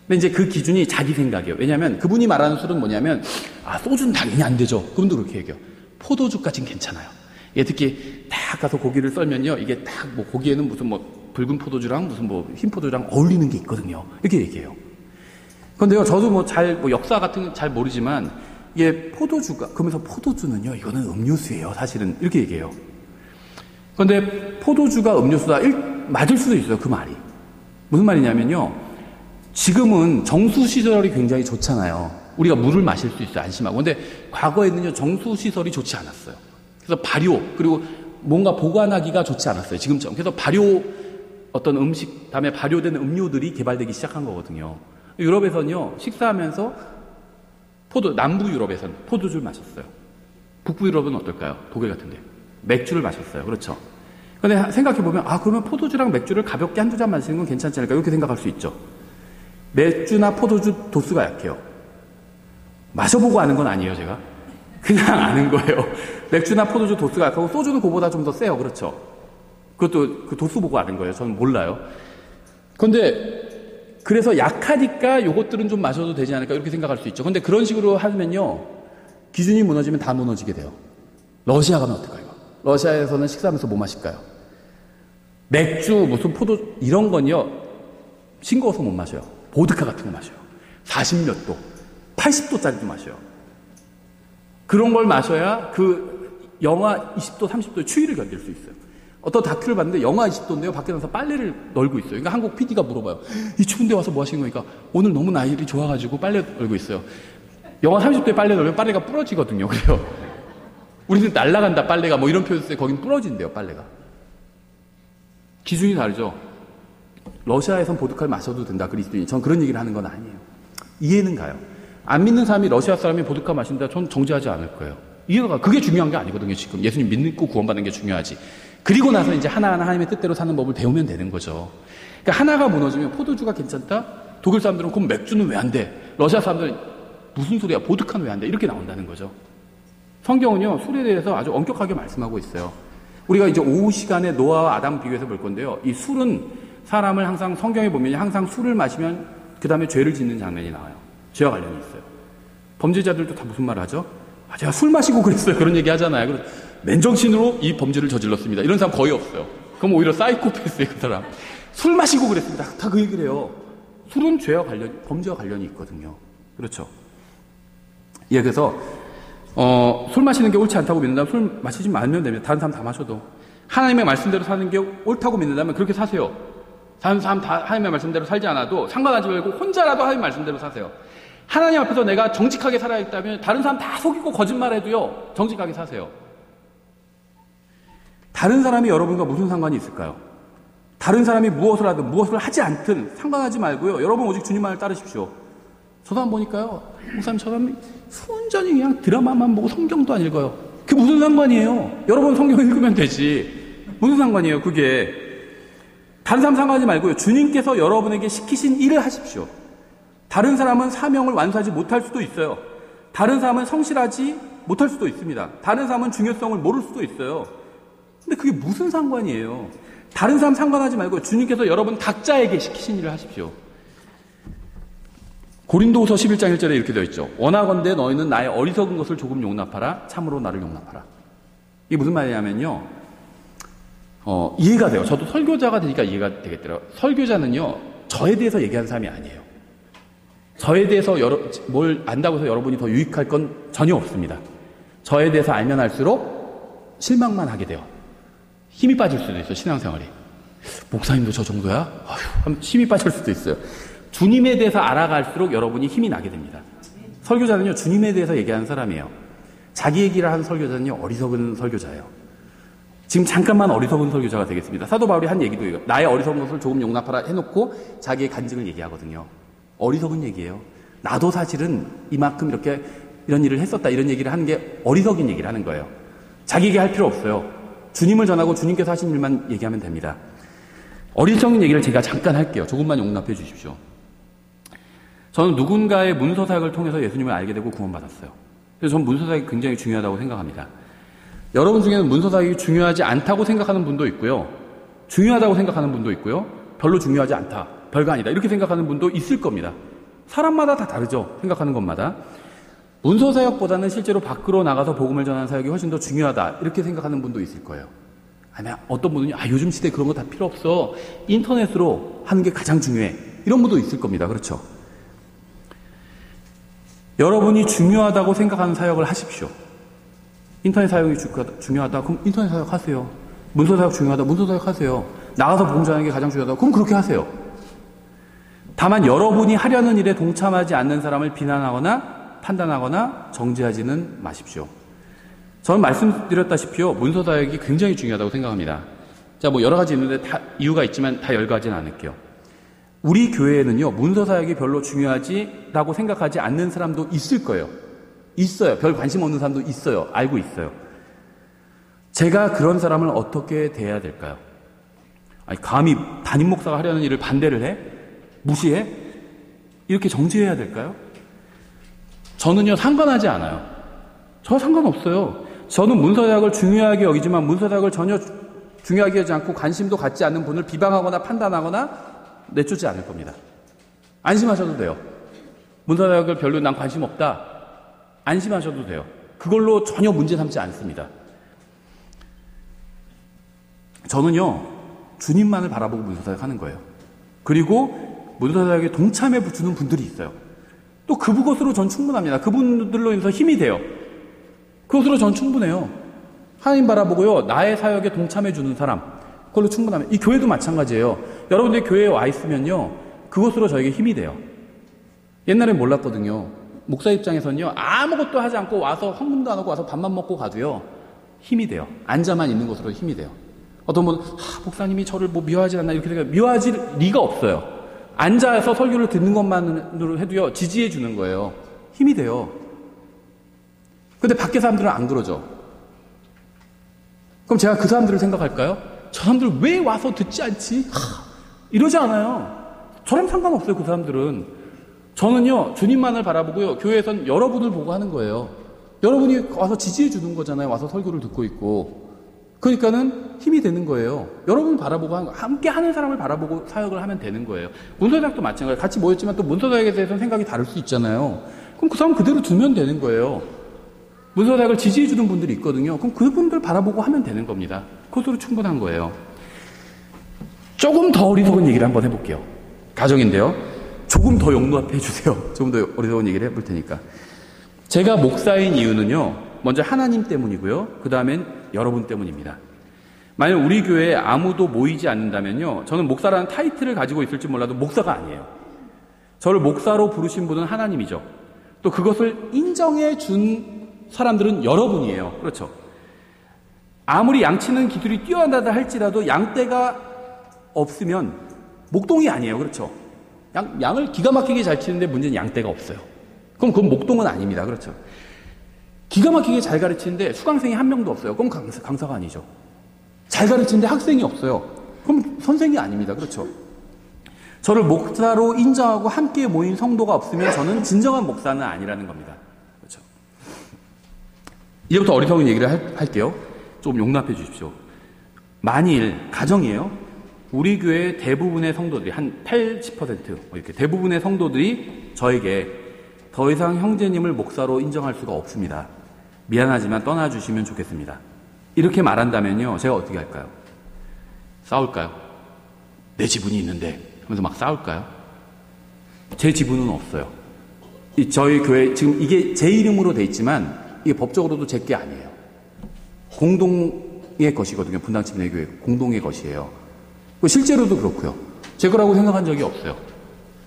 근데 이제 그 기준이 자기 생각이에요. 왜냐하면 그분이 말하는 술은 뭐냐면 소주는 당연히 안 되죠. 그분도 그렇게 얘기해요. 포도주까지는 괜찮아요. 특히 딱 가서 고기를 썰면요 이게 딱 뭐 고기에는 무슨 뭐 붉은 포도주랑 무슨 뭐 흰 포도주랑 어울리는 게 있거든요. 이렇게 얘기해요. 그런데요 저도 역사 같은 건 잘 모르지만 이게 그러면서 포도주는요, 이거는 음료수예요. 사실은 이렇게 얘기해요. 그런데 포도주가 음료수다 맞을 수도 있어요. 그 말이. 무슨 말이냐면요. 지금은 정수시설이 굉장히 좋잖아요. 우리가 물을 마실 수 있어요. 안심하고. 근데 과거에는요, 정수시설이 좋지 않았어요. 그래서 발효, 그리고 뭔가 보관하기가 좋지 않았어요. 지금처럼. 그래서 어떤 음식, 다음에 발효된 음료들이 개발되기 시작한 거거든요. 유럽에서는요, 식사하면서 남부 유럽에서는 포도주를 마셨어요. 북부 유럽은 어떨까요? 독일 같은데. 맥주를 마셨어요. 그렇죠. 근데 생각해보면, 그러면 포도주랑 맥주를 가볍게 한두 잔 마시는 건 괜찮지 않을까? 이렇게 생각할 수 있죠. 맥주나 포도주 도수가 약해요. 마셔보고 아는 건 아니에요, 제가. 그냥 아는 거예요. 맥주나 포도주 도수가 약하고 소주는 그보다 좀 더 세요. 그렇죠. 그것도 그 도수 보고 아는 거예요. 저는 몰라요. 그래서 약하니까 요것들은 좀 마셔도 되지 않을까 이렇게 생각할 수 있죠. 근데 그런 식으로 하면요, 기준이 무너지면 다 무너지게 돼요. 러시아 가면 어떨까요? 러시아에서는 식사하면서 뭐 마실까요? 맥주, 무슨 포도 이런 건요, 싱거워서 못 마셔요. 보드카 같은 거 마셔요. 40몇 도, 80도짜리도 마셔요. 그런 걸 마셔야 그 영하 20도, 30도의 추위를 견딜 수 있어요. 어떤 다큐를 봤는데 영하 20도인데요. 밖에 나서 빨래를 널고 있어요. 그러니까 한국 PD가 물어봐요. 이 추운데 와서 뭐 하시는 거니까 오늘 너무 날이 좋아가지고 빨래 널고 있어요. 영하 30도에 빨래 널면 빨래가 부러지거든요. 그래요. 우리는 날아간다 빨래가 뭐 이런 표현 쓰요. 거긴 부러진대요 빨래가. 기준이 다르죠. 러시아에선 보드카를 마셔도 된다 그리스도인이. 전 그런 얘기를 하는 건 아니에요. 이해는 가요. 안 믿는 사람이 러시아 사람이 보드카 마신다 전 정죄하지 않을 거예요. 이해가 가. 그게 중요한 게 아니거든요. 지금 예수님 믿고 구원받는 게 중요하지. 그리고 나서 이제 하나하나 하나님의 뜻대로 사는 법을 배우면 되는 거죠. 그러니까 하나가 무너지면 포도주가 괜찮다? 독일 사람들은 그럼 맥주는 왜 안 돼? 러시아 사람들은 무슨 소리야? 보드카는 왜 안 돼? 이렇게 나온다는 거죠. 성경은요, 술에 대해서 아주 엄격하게 말씀하고 있어요. 우리가 이제 오후 시간에 노아와 아담 비교해서 볼 건데요. 이 술은 사람을 항상 성경에 보면 항상 술을 마시면 그 다음에 죄를 짓는 장면이 나와요. 죄와 관련이 있어요. 범죄자들도 다 무슨 말을 하죠? 제가 술 마시고 그랬어요. 그런 얘기 하잖아요. 맨정신으로 이 범죄를 저질렀습니다. 이런 사람 거의 없어요. 그럼 오히려 사이코패스예요, 그 사람. 술 마시고 그랬습니다. 다 그 얘기를 해요. 술은 범죄와 관련이 있거든요. 그렇죠. 예, 그래서 술 마시는 게 옳지 않다고 믿는다면 술 마시지 말면 됩니다. 다른 사람 다 마셔도. 하나님의 말씀대로 사는 게 옳다고 믿는다면 그렇게 사세요. 다른 사람 다 하나님의 말씀대로 살지 않아도 상관하지 말고 혼자라도 하나님의 말씀대로 사세요. 하나님 앞에서 내가 정직하게 살아야 했다면 다른 사람 다 속이고 거짓말해도요, 정직하게 사세요. 다른 사람이 여러분과 무슨 상관이 있을까요? 다른 사람이 무엇을 하든 무엇을 하지 않든 상관하지 말고요. 여러분 오직 주님만을 따르십시오. 저 사람 보니까요, 목사님 저 사람이 순전히 그냥 드라마만 보고 성경도 안 읽어요. 그게 무슨 상관이에요? 여러분 성경 읽으면 되지. 무슨 상관이에요 그게. 다른 사람 상관하지 말고요. 주님께서 여러분에게 시키신 일을 하십시오. 다른 사람은 사명을 완수하지 못할 수도 있어요. 다른 사람은 성실하지 못할 수도 있습니다. 다른 사람은 중요성을 모를 수도 있어요. 근데 그게 무슨 상관이에요? 다른 사람 상관하지 말고 주님께서 여러분 각자에게 시키신 일을 하십시오. 고린도후서 11장 1절에 이렇게 되어 있죠. 원하건대 너희는 나의 어리석은 것을 조금 용납하라. 참으로 나를 용납하라. 이게 무슨 말이냐면요. 이해가 돼요. 저도 설교자가 되니까 이해가 되겠더라고요. 설교자는요, 저에 대해서 얘기하는 사람이 아니에요. 저에 대해서 뭘 안다고 해서 여러분이 더 유익할 건 전혀 없습니다. 저에 대해서 알면 알수록 실망만 하게 돼요. 힘이 빠질 수도 있어요, 신앙생활이. 목사님도 저 정도야? 힘이 빠질 수도 있어요. 주님에 대해서 알아갈수록 여러분이 힘이 나게 됩니다. 설교자는요, 주님에 대해서 얘기하는 사람이에요. 자기 얘기를 하는 설교자는요, 어리석은 설교자예요. 지금 잠깐만 어리석은 설교자가 되겠습니다. 사도 바울이 한 얘기도 이거. 나의 어리석은 것을 조금 용납하라 해놓고 자기의 간증을 얘기하거든요. 어리석은 얘기예요. 나도 사실은 이만큼 이런 일을 했었다, 이런 얘기를 하는 게 어리석은 얘기를 하는 거예요. 자기 얘기할 필요 없어요. 주님을 전하고 주님께서 하신 일만 얘기하면 됩니다. 어리석은 얘기를 제가 잠깐 할게요. 조금만 용납해 주십시오. 저는 누군가의 문서 사역을 통해서 예수님을 알게 되고 구원받았어요. 그래서 저는 문서 사역이 굉장히 중요하다고 생각합니다. 여러분 중에는 문서 사역이 중요하지 않다고 생각하는 분도 있고요. 중요하다고 생각하는 분도 있고요. 별로 중요하지 않다. 별거 아니다. 이렇게 생각하는 분도 있을 겁니다. 사람마다 다 다르죠. 생각하는 것마다. 문서 사역보다는 실제로 밖으로 나가서 복음을 전하는 사역이 훨씬 더 중요하다. 이렇게 생각하는 분도 있을 거예요. 아니, 어떤 분은 요즘 시대에 그런 거 다 필요 없어. 인터넷으로 하는 게 가장 중요해. 이런 분도 있을 겁니다. 그렇죠? 여러분이 중요하다고 생각하는 사역을 하십시오. 인터넷 사역이 중요하다? 그럼 인터넷 사역 하세요. 문서 사역 중요하다? 문서 사역 하세요. 나가서 복음 전하는 게 가장 중요하다? 그럼 그렇게 하세요. 다만 여러분이 하려는 일에 동참하지 않는 사람을 비난하거나 판단하거나 정죄하지는 마십시오. 저는 말씀드렸다시피요, 문서 사역이 굉장히 중요하다고 생각합니다. 자, 뭐 여러 가지 있는데 다 이유가 있지만 다 열거하지는 않을게요. 우리 교회에는요, 문서 사역이 별로 중요하지라고 생각하지 않는 사람도 있을 거예요. 있어요. 별 관심 없는 사람도 있어요. 알고 있어요. 제가 그런 사람을 어떻게 대해야 될까요? 아니, 감히 담임 목사가 하려는 일을 반대를 해? 무시해? 이렇게 정죄해야 될까요? 저는요, 상관하지 않아요. 저 상관없어요. 저는 문서 사역을 중요하게 여기지만 문서 사역을 전혀 중요하게 하지 않고 관심도 갖지 않는 분을 비방하거나 판단하거나 내쫓지 않을 겁니다. 안심하셔도 돼요. 문서 사역을 별로 난 관심 없다. 안심하셔도 돼요. 그걸로 전혀 문제 삼지 않습니다. 저는요, 주님만을 바라보고 문서 사역 하는 거예요. 그리고 문서 사역에 동참해 주는 분들이 있어요. 또 그것으로 전 충분합니다. 그분들로 인해서 힘이 돼요. 그것으로 전 충분해요. 하나님 바라보고요, 나의 사역에 동참해 주는 사람, 그걸로 충분합니다. 이 교회도 마찬가지예요. 여러분들이 교회에 와 있으면요, 그것으로 저에게 힘이 돼요. 옛날엔 몰랐거든요. 목사 입장에서는요, 아무것도 하지 않고 와서 헌금도 안 하고 와서 밥만 먹고 가도요, 힘이 돼요. 앉아만 있는 것으로 힘이 돼요. 어떤 분은 목사님이 저를 뭐 미워하지 않나 이렇게 생각해요. 미워하지 리가 없어요. 앉아서 설교를 듣는 것만으로 해도요, 지지해 주는 거예요. 힘이 돼요. 근데 밖에 사람들은 안 그러죠. 그럼 제가 그 사람들을 생각할까요? 저 사람들 왜 와서 듣지 않지? 이러지 않아요. 저랑 상관없어요, 그 사람들은. 저는요, 주님만을 바라보고요, 교회에선 여러분을 보고 하는 거예요. 여러분이 와서 지지해 주는 거잖아요. 와서 설교를 듣고 있고. 그러니까는 힘이 되는 거예요. 여러분을 바라보고 함께 하는 사람을 바라보고 사역을 하면 되는 거예요. 문서사역도 마찬가지예요. 같이 모였지만 또 문서사역에 대해서는 생각이 다를 수 있잖아요. 그럼 그 사람 그대로 두면 되는 거예요. 문서사역을 지지해 주는 분들이 있거든요. 그럼 그분들 바라보고 하면 되는 겁니다. 그것으로 충분한 거예요. 조금 더 어리석은 얘기를 한번 해볼게요. 가정인데요. 조금 더 용납해 주세요. 조금 더 어리석은 얘기를 해볼 테니까. 제가 목사인 이유는요, 먼저 하나님 때문이고요, 그 다음엔 여러분 때문입니다. 만약 우리 교회에 아무도 모이지 않는다면요, 저는 목사라는 타이틀을 가지고 있을지 몰라도 목사가 아니에요. 저를 목사로 부르신 분은 하나님이죠. 또 그것을 인정해 준 사람들은 여러분이에요. 그렇죠. 아무리 양치는 기술이 뛰어나다 할지라도 양떼가 없으면 목동이 아니에요. 그렇죠. 양을 기가 막히게 잘 치는데 문제는 양떼가 없어요. 그럼 그건 목동은 아닙니다. 그렇죠. 기가 막히게 잘 가르치는데 수강생이 한 명도 없어요. 그럼 강사가 아니죠. 잘 가르치는데 학생이 없어요. 그럼 선생이 아닙니다. 그렇죠. 저를 목사로 인정하고 함께 모인 성도가 없으면 저는 진정한 목사는 아니라는 겁니다. 그렇죠. 이제부터 어리석은 얘기를 할게요. 좀 용납해 주십시오. 만일 가정이에요. 우리 교회 대부분의 성도들이 한 80% 이렇게 대부분의 성도들이 저에게 더 이상 형제님을 목사로 인정할 수가 없습니다. 미안하지만 떠나주시면 좋겠습니다. 이렇게 말한다면요, 제가 어떻게 할까요? 싸울까요? 내 지분이 있는데 하면서 막 싸울까요? 제 지분은 없어요. 저희 교회 지금 이게 제 이름으로 돼 있지만 이게 법적으로도 제 게 아니에요. 공동의 것이거든요. 분당침례교회 공동의 것이에요. 실제로도 그렇고요. 제 거라고 생각한 적이 없어요.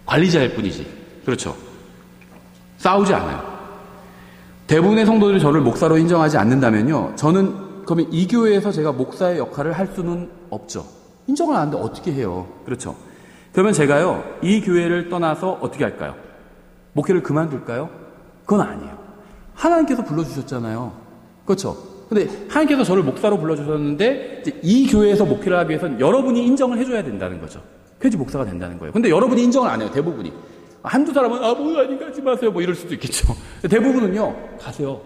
관리자일 뿐이지. 그렇죠. 싸우지 않아요. 대부분의 성도들이 저를 목사로 인정하지 않는다면요, 저는 그러면 이 교회에서 제가 목사의 역할을 할 수는 없죠. 인정을 안 하는데 어떻게 해요? 그렇죠. 그러면 제가요, 이 교회를 떠나서 어떻게 할까요? 목회를 그만둘까요? 그건 아니에요. 하나님께서 불러주셨잖아요. 그렇죠. 근데 하나님께서 저를 목사로 불러주셨는데 이제 이 교회에서 목회를 하기 위해서는 여러분이 인정을 해줘야 된다는 거죠. 그래야지 목사가 된다는 거예요. 근데 여러분이 인정을 안 해요. 대부분이. 한두 사람은 뭐 아니 가지 마세요 뭐 이럴 수도 있겠죠. 대부분은요, 가세요.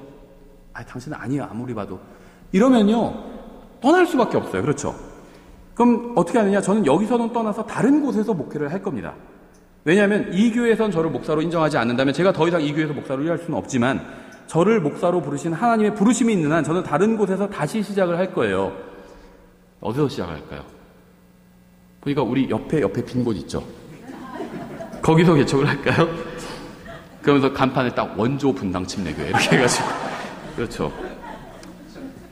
당신은 아니에요. 아무리 봐도. 이러면요, 떠날 수밖에 없어요. 그렇죠. 그럼 어떻게 하느냐? 저는 여기서는 떠나서 다른 곳에서 목회를 할 겁니다. 왜냐하면 이 교회에선 저를 목사로 인정하지 않는다면 제가 더 이상 이 교회에서 목사로 일할 수는 없지만 저를 목사로 부르신 하나님의 부르심이 있는 한 저는 다른 곳에서 다시 시작을 할 거예요. 어디서 시작할까요? 보니까 우리 옆에 빈 곳 있죠. 거기서 개척을 할까요? 그러면서 간판에 딱 원조 분당 침례교회 이렇게 해가지고. 그렇죠.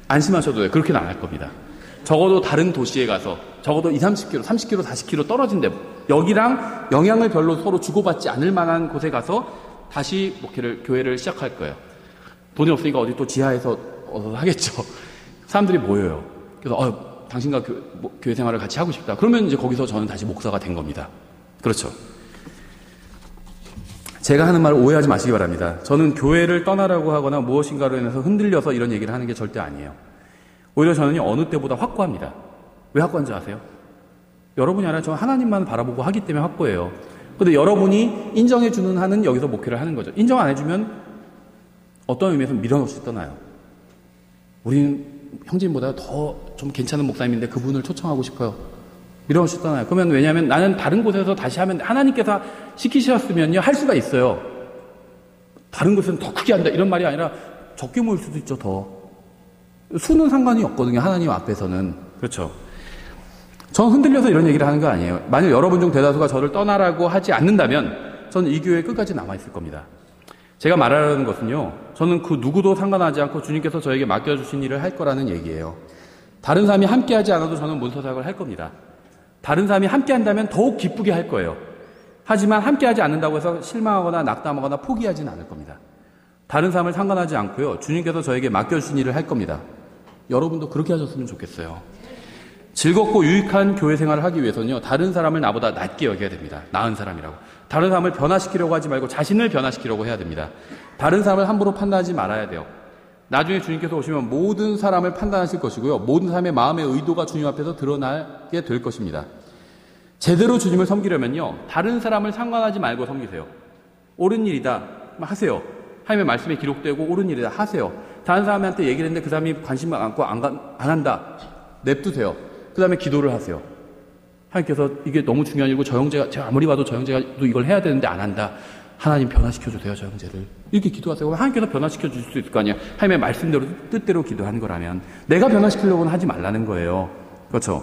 안심하셔도 돼요. 그렇게는 안 할 겁니다. 적어도 다른 도시에 가서 적어도 30km, 40km 떨어진 데 여기랑 영향을 별로 서로 주고받지 않을 만한 곳에 가서 다시 교회를 시작할 거예요. 돈이 없으니까 어디 또 지하에서 하겠죠. 사람들이 모여요. 그래서 당신과 교회 생활을 같이 하고 싶다. 그러면 이제 거기서 저는 다시 목사가 된 겁니다. 그렇죠. 제가 하는 말을 오해하지 마시기 바랍니다. 저는 교회를 떠나라고 하거나 무엇인가로 인해서 흔들려서 이런 얘기를 하는 게 절대 아니에요. 오히려 저는 어느 때보다 확고합니다. 왜 확고한지 아세요? 여러분이 아니라 저 하나님만 바라보고 하기 때문에 확고해요. 근데 여러분이 인정해주는 한은 여기서 목회를 하는 거죠. 인정 안 해주면 어떤 의미에서 밀어넣지 떠나요. 우리는 형제님보다 더 좀 괜찮은 목사님인데 그분을 초청하고 싶어요. 밀어넣지 떠나요. 그러면 왜냐하면 나는 다른 곳에서 다시 하면 하나님께서 시키셨으면요 할 수가 있어요. 다른 곳은 더 크게 한다 이런 말이 아니라 적게 모일 수도 있죠. 더 수는 상관이 없거든요. 하나님 앞에서는. 그렇죠. 전 흔들려서 이런 얘기를 하는 거 아니에요. 만약 여러분 중 대다수가 저를 떠나라고 하지 않는다면 저는 이 교회에 끝까지 남아있을 겁니다. 제가 말하려는 것은요, 저는 그 누구도 상관하지 않고 주님께서 저에게 맡겨주신 일을 할 거라는 얘기예요. 다른 사람이 함께하지 않아도 저는 문서사역을 할 겁니다. 다른 사람이 함께한다면 더욱 기쁘게 할 거예요. 하지만 함께하지 않는다고 해서 실망하거나 낙담하거나 포기하지는 않을 겁니다. 다른 사람을 상관하지 않고요, 주님께서 저에게 맡겨주신 일을 할 겁니다. 여러분도 그렇게 하셨으면 좋겠어요. 즐겁고 유익한 교회 생활을 하기 위해서는요, 다른 사람을 나보다 낫게 여겨야 됩니다. 나은 사람이라고. 다른 사람을 변화시키려고 하지 말고 자신을 변화시키려고 해야 됩니다. 다른 사람을 함부로 판단하지 말아야 돼요. 나중에 주님께서 오시면 모든 사람을 판단하실 것이고요, 모든 사람의 마음의 의도가 주님 앞에서 드러나게 될 것입니다. 제대로 주님을 섬기려면요, 다른 사람을 상관하지 말고 섬기세요. 옳은 일이다 하세요. 하나님의 말씀에 기록되고 옳은 일이다 하세요. 다른 사람한테 얘기를 했는데 그 사람이 관심을 안고 안 한다, 냅두세요. 그 다음에 기도를 하세요. 하나님께서 이게 너무 중요한 일이고 저 형제가, 제가 아무리 봐도 저 형제가 또 이걸 해야 되는데 안 한다. 하나님 변화시켜주세요, 저 형제를. 이렇게 기도하세요. 하나님께서 변화시켜줄 수 있을 거 아니에요. 하나님의 말씀대로, 뜻대로 기도하는 거라면. 내가 변화시키려고는 하지 말라는 거예요. 그렇죠?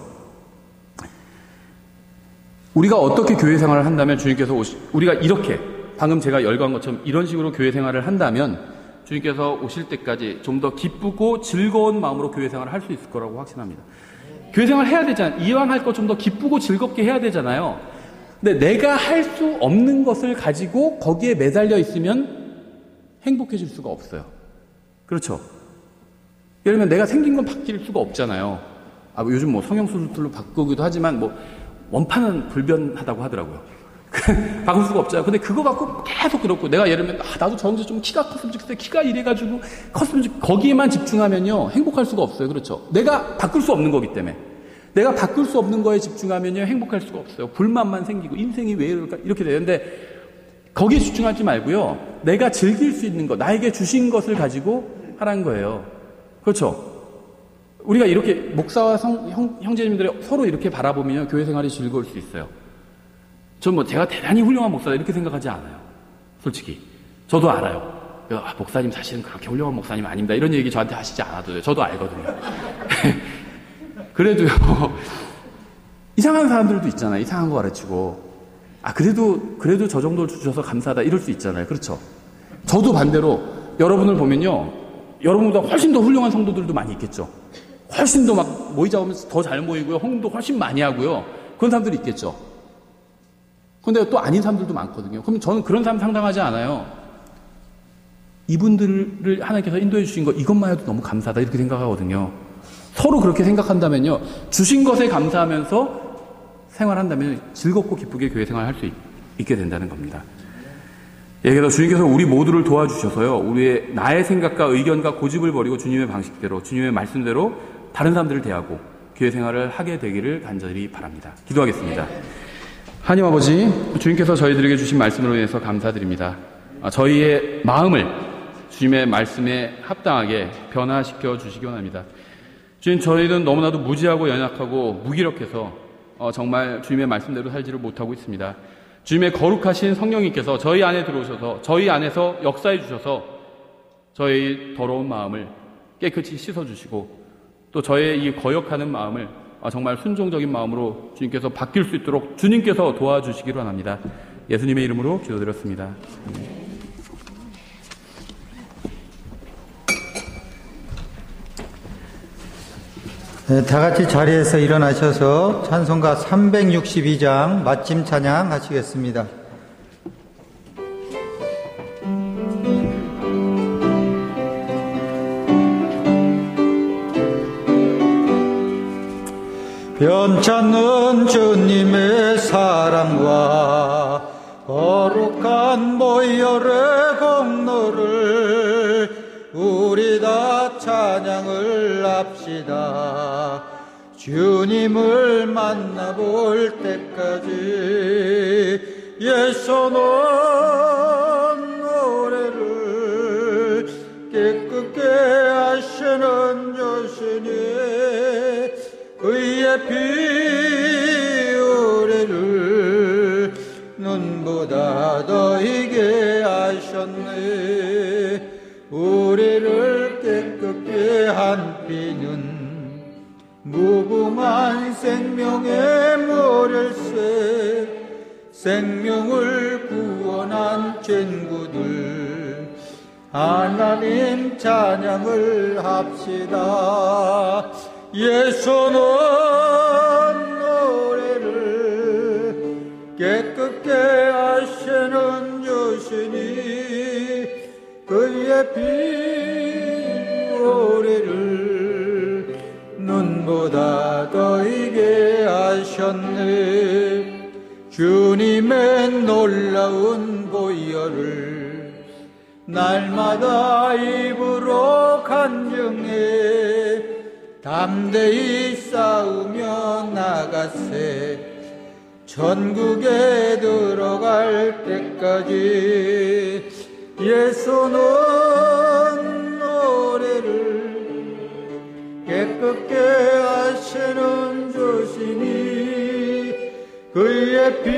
우리가 어떻게 교회 생활을 한다면 주님께서 우리가 이렇게, 방금 제가 열거한 것처럼 이런 식으로 교회 생활을 한다면 주님께서 오실 때까지 좀 더 기쁘고 즐거운 마음으로 교회 생활을 할 수 있을 거라고 확신합니다. 교회 생활 해야 되잖아요. 이왕 할 거 좀 더 기쁘고 즐겁게 해야 되잖아요. 근데 내가 할 수 없는 것을 가지고 거기에 매달려 있으면 행복해질 수가 없어요. 그렇죠? 예를 들면 내가 생긴 건 바뀔 수가 없잖아요. 요즘 성형수술로 바꾸기도 하지만 원판은 불변하다고 하더라고요. 바꿀 수가 없잖아요. 근데 그거 갖고 계속 그렇고, 내가 예를 들면 나도 저 형제 좀 키가 컸으면 좋겠어요. 키가 이래가지고 컸으면 좋겠어요. 거기에만 집중하면요 행복할 수가 없어요. 그렇죠? 내가 바꿀 수 없는 거기 때문에. 내가 바꿀 수 없는 거에 집중하면요 행복할 수가 없어요. 불만만 생기고 인생이 왜 이럴까 이렇게 되는데, 거기에 집중하지 말고요, 내가 즐길 수 있는 것, 나에게 주신 것을 가지고 하라는 거예요. 그렇죠? 우리가 이렇게 목사와 형제님들이 서로 이렇게 바라보면 교회 생활이 즐거울 수 있어요. 전 제가 대단히 훌륭한 목사다 이렇게 생각하지 않아요. 솔직히. 저도 알아요. 목사님 사실은 그렇게 훌륭한 목사님 아닙니다. 이런 얘기 저한테 하시지 않아도 돼요. 저도 알거든요. 그래도요, 이상한 사람들도 있잖아요. 이상한 거 가르치고. 그래도 저 정도를 주셔서 감사하다 이럴 수 있잖아요. 그렇죠? 저도 반대로 여러분을 보면요, 여러분보다 훨씬 더 훌륭한 성도들도 많이 있겠죠. 훨씬 더 모이자 보면 더 잘 모이고요. 홍도 훨씬 많이 하고요. 그런 사람들이 있겠죠. 근데 또 아닌 사람들도 많거든요. 그럼 저는 그런 사람 상담하지 않아요. 이분들을 하나님께서 인도해 주신 것, 이것만 해도 너무 감사하다 이렇게 생각하거든요. 서로 그렇게 생각한다면요, 주신 것에 감사하면서 생활한다면 즐겁고 기쁘게 교회 생활할 수 있게 된다는 겁니다. 그래서 주님께서 우리 모두를 도와주셔서요, 나의 생각과 의견과 고집을 버리고 주님의 방식대로, 주님의 말씀대로 다른 사람들을 대하고 교회 생활을 하게 되기를 간절히 바랍니다. 기도하겠습니다. 하나님 아버지, 주님께서 저희들에게 주신 말씀으로 인해서 감사드립니다. 저희의 마음을 주님의 말씀에 합당하게 변화시켜 주시기 원합니다. 주님, 저희는 너무나도 무지하고 연약하고 무기력해서 정말 주님의 말씀대로 살지를 못하고 있습니다. 주님의 거룩하신 성령님께서 저희 안에 들어오셔서 저희 안에서 역사해 주셔서 저희 더러운 마음을 깨끗이 씻어주시고, 또 저의 이 거역하는 마음을 정말 순종적인 마음으로 주님께서 바뀔 수 있도록 주님께서 도와주시기로 합니다. 예수님의 이름으로 기도드렸습니다. 네, 다 같이 자리에서 일어나셔서 찬송가 362장 마침 찬양 하시겠습니다. 변찮는 주님의 사랑과 거룩한 보혈의 공로를 우리 다 찬양을 합시다. 주님을 만나볼 때까지 예수는 노래를 깨끗게 하시는 주시니 의의 피 우리를 눈보다 더 희게 하셨네. 우리를 깨끗게 한 피는 무궁한 생명의 모를세. 생명을 구원한 친구들 하나님 찬양을 합시다. 예수는 노래를 깨끗게 하시는 주시니 그의 피 우리를 눈보다 더 희게 하셨네. 주님의 놀라운 보혈을 날마다 입으로 간증해 담대히 싸우며 나가세. 천국에 들어갈 때까지 예수는 노래를 깨끗게 하시는 주시니 그의 피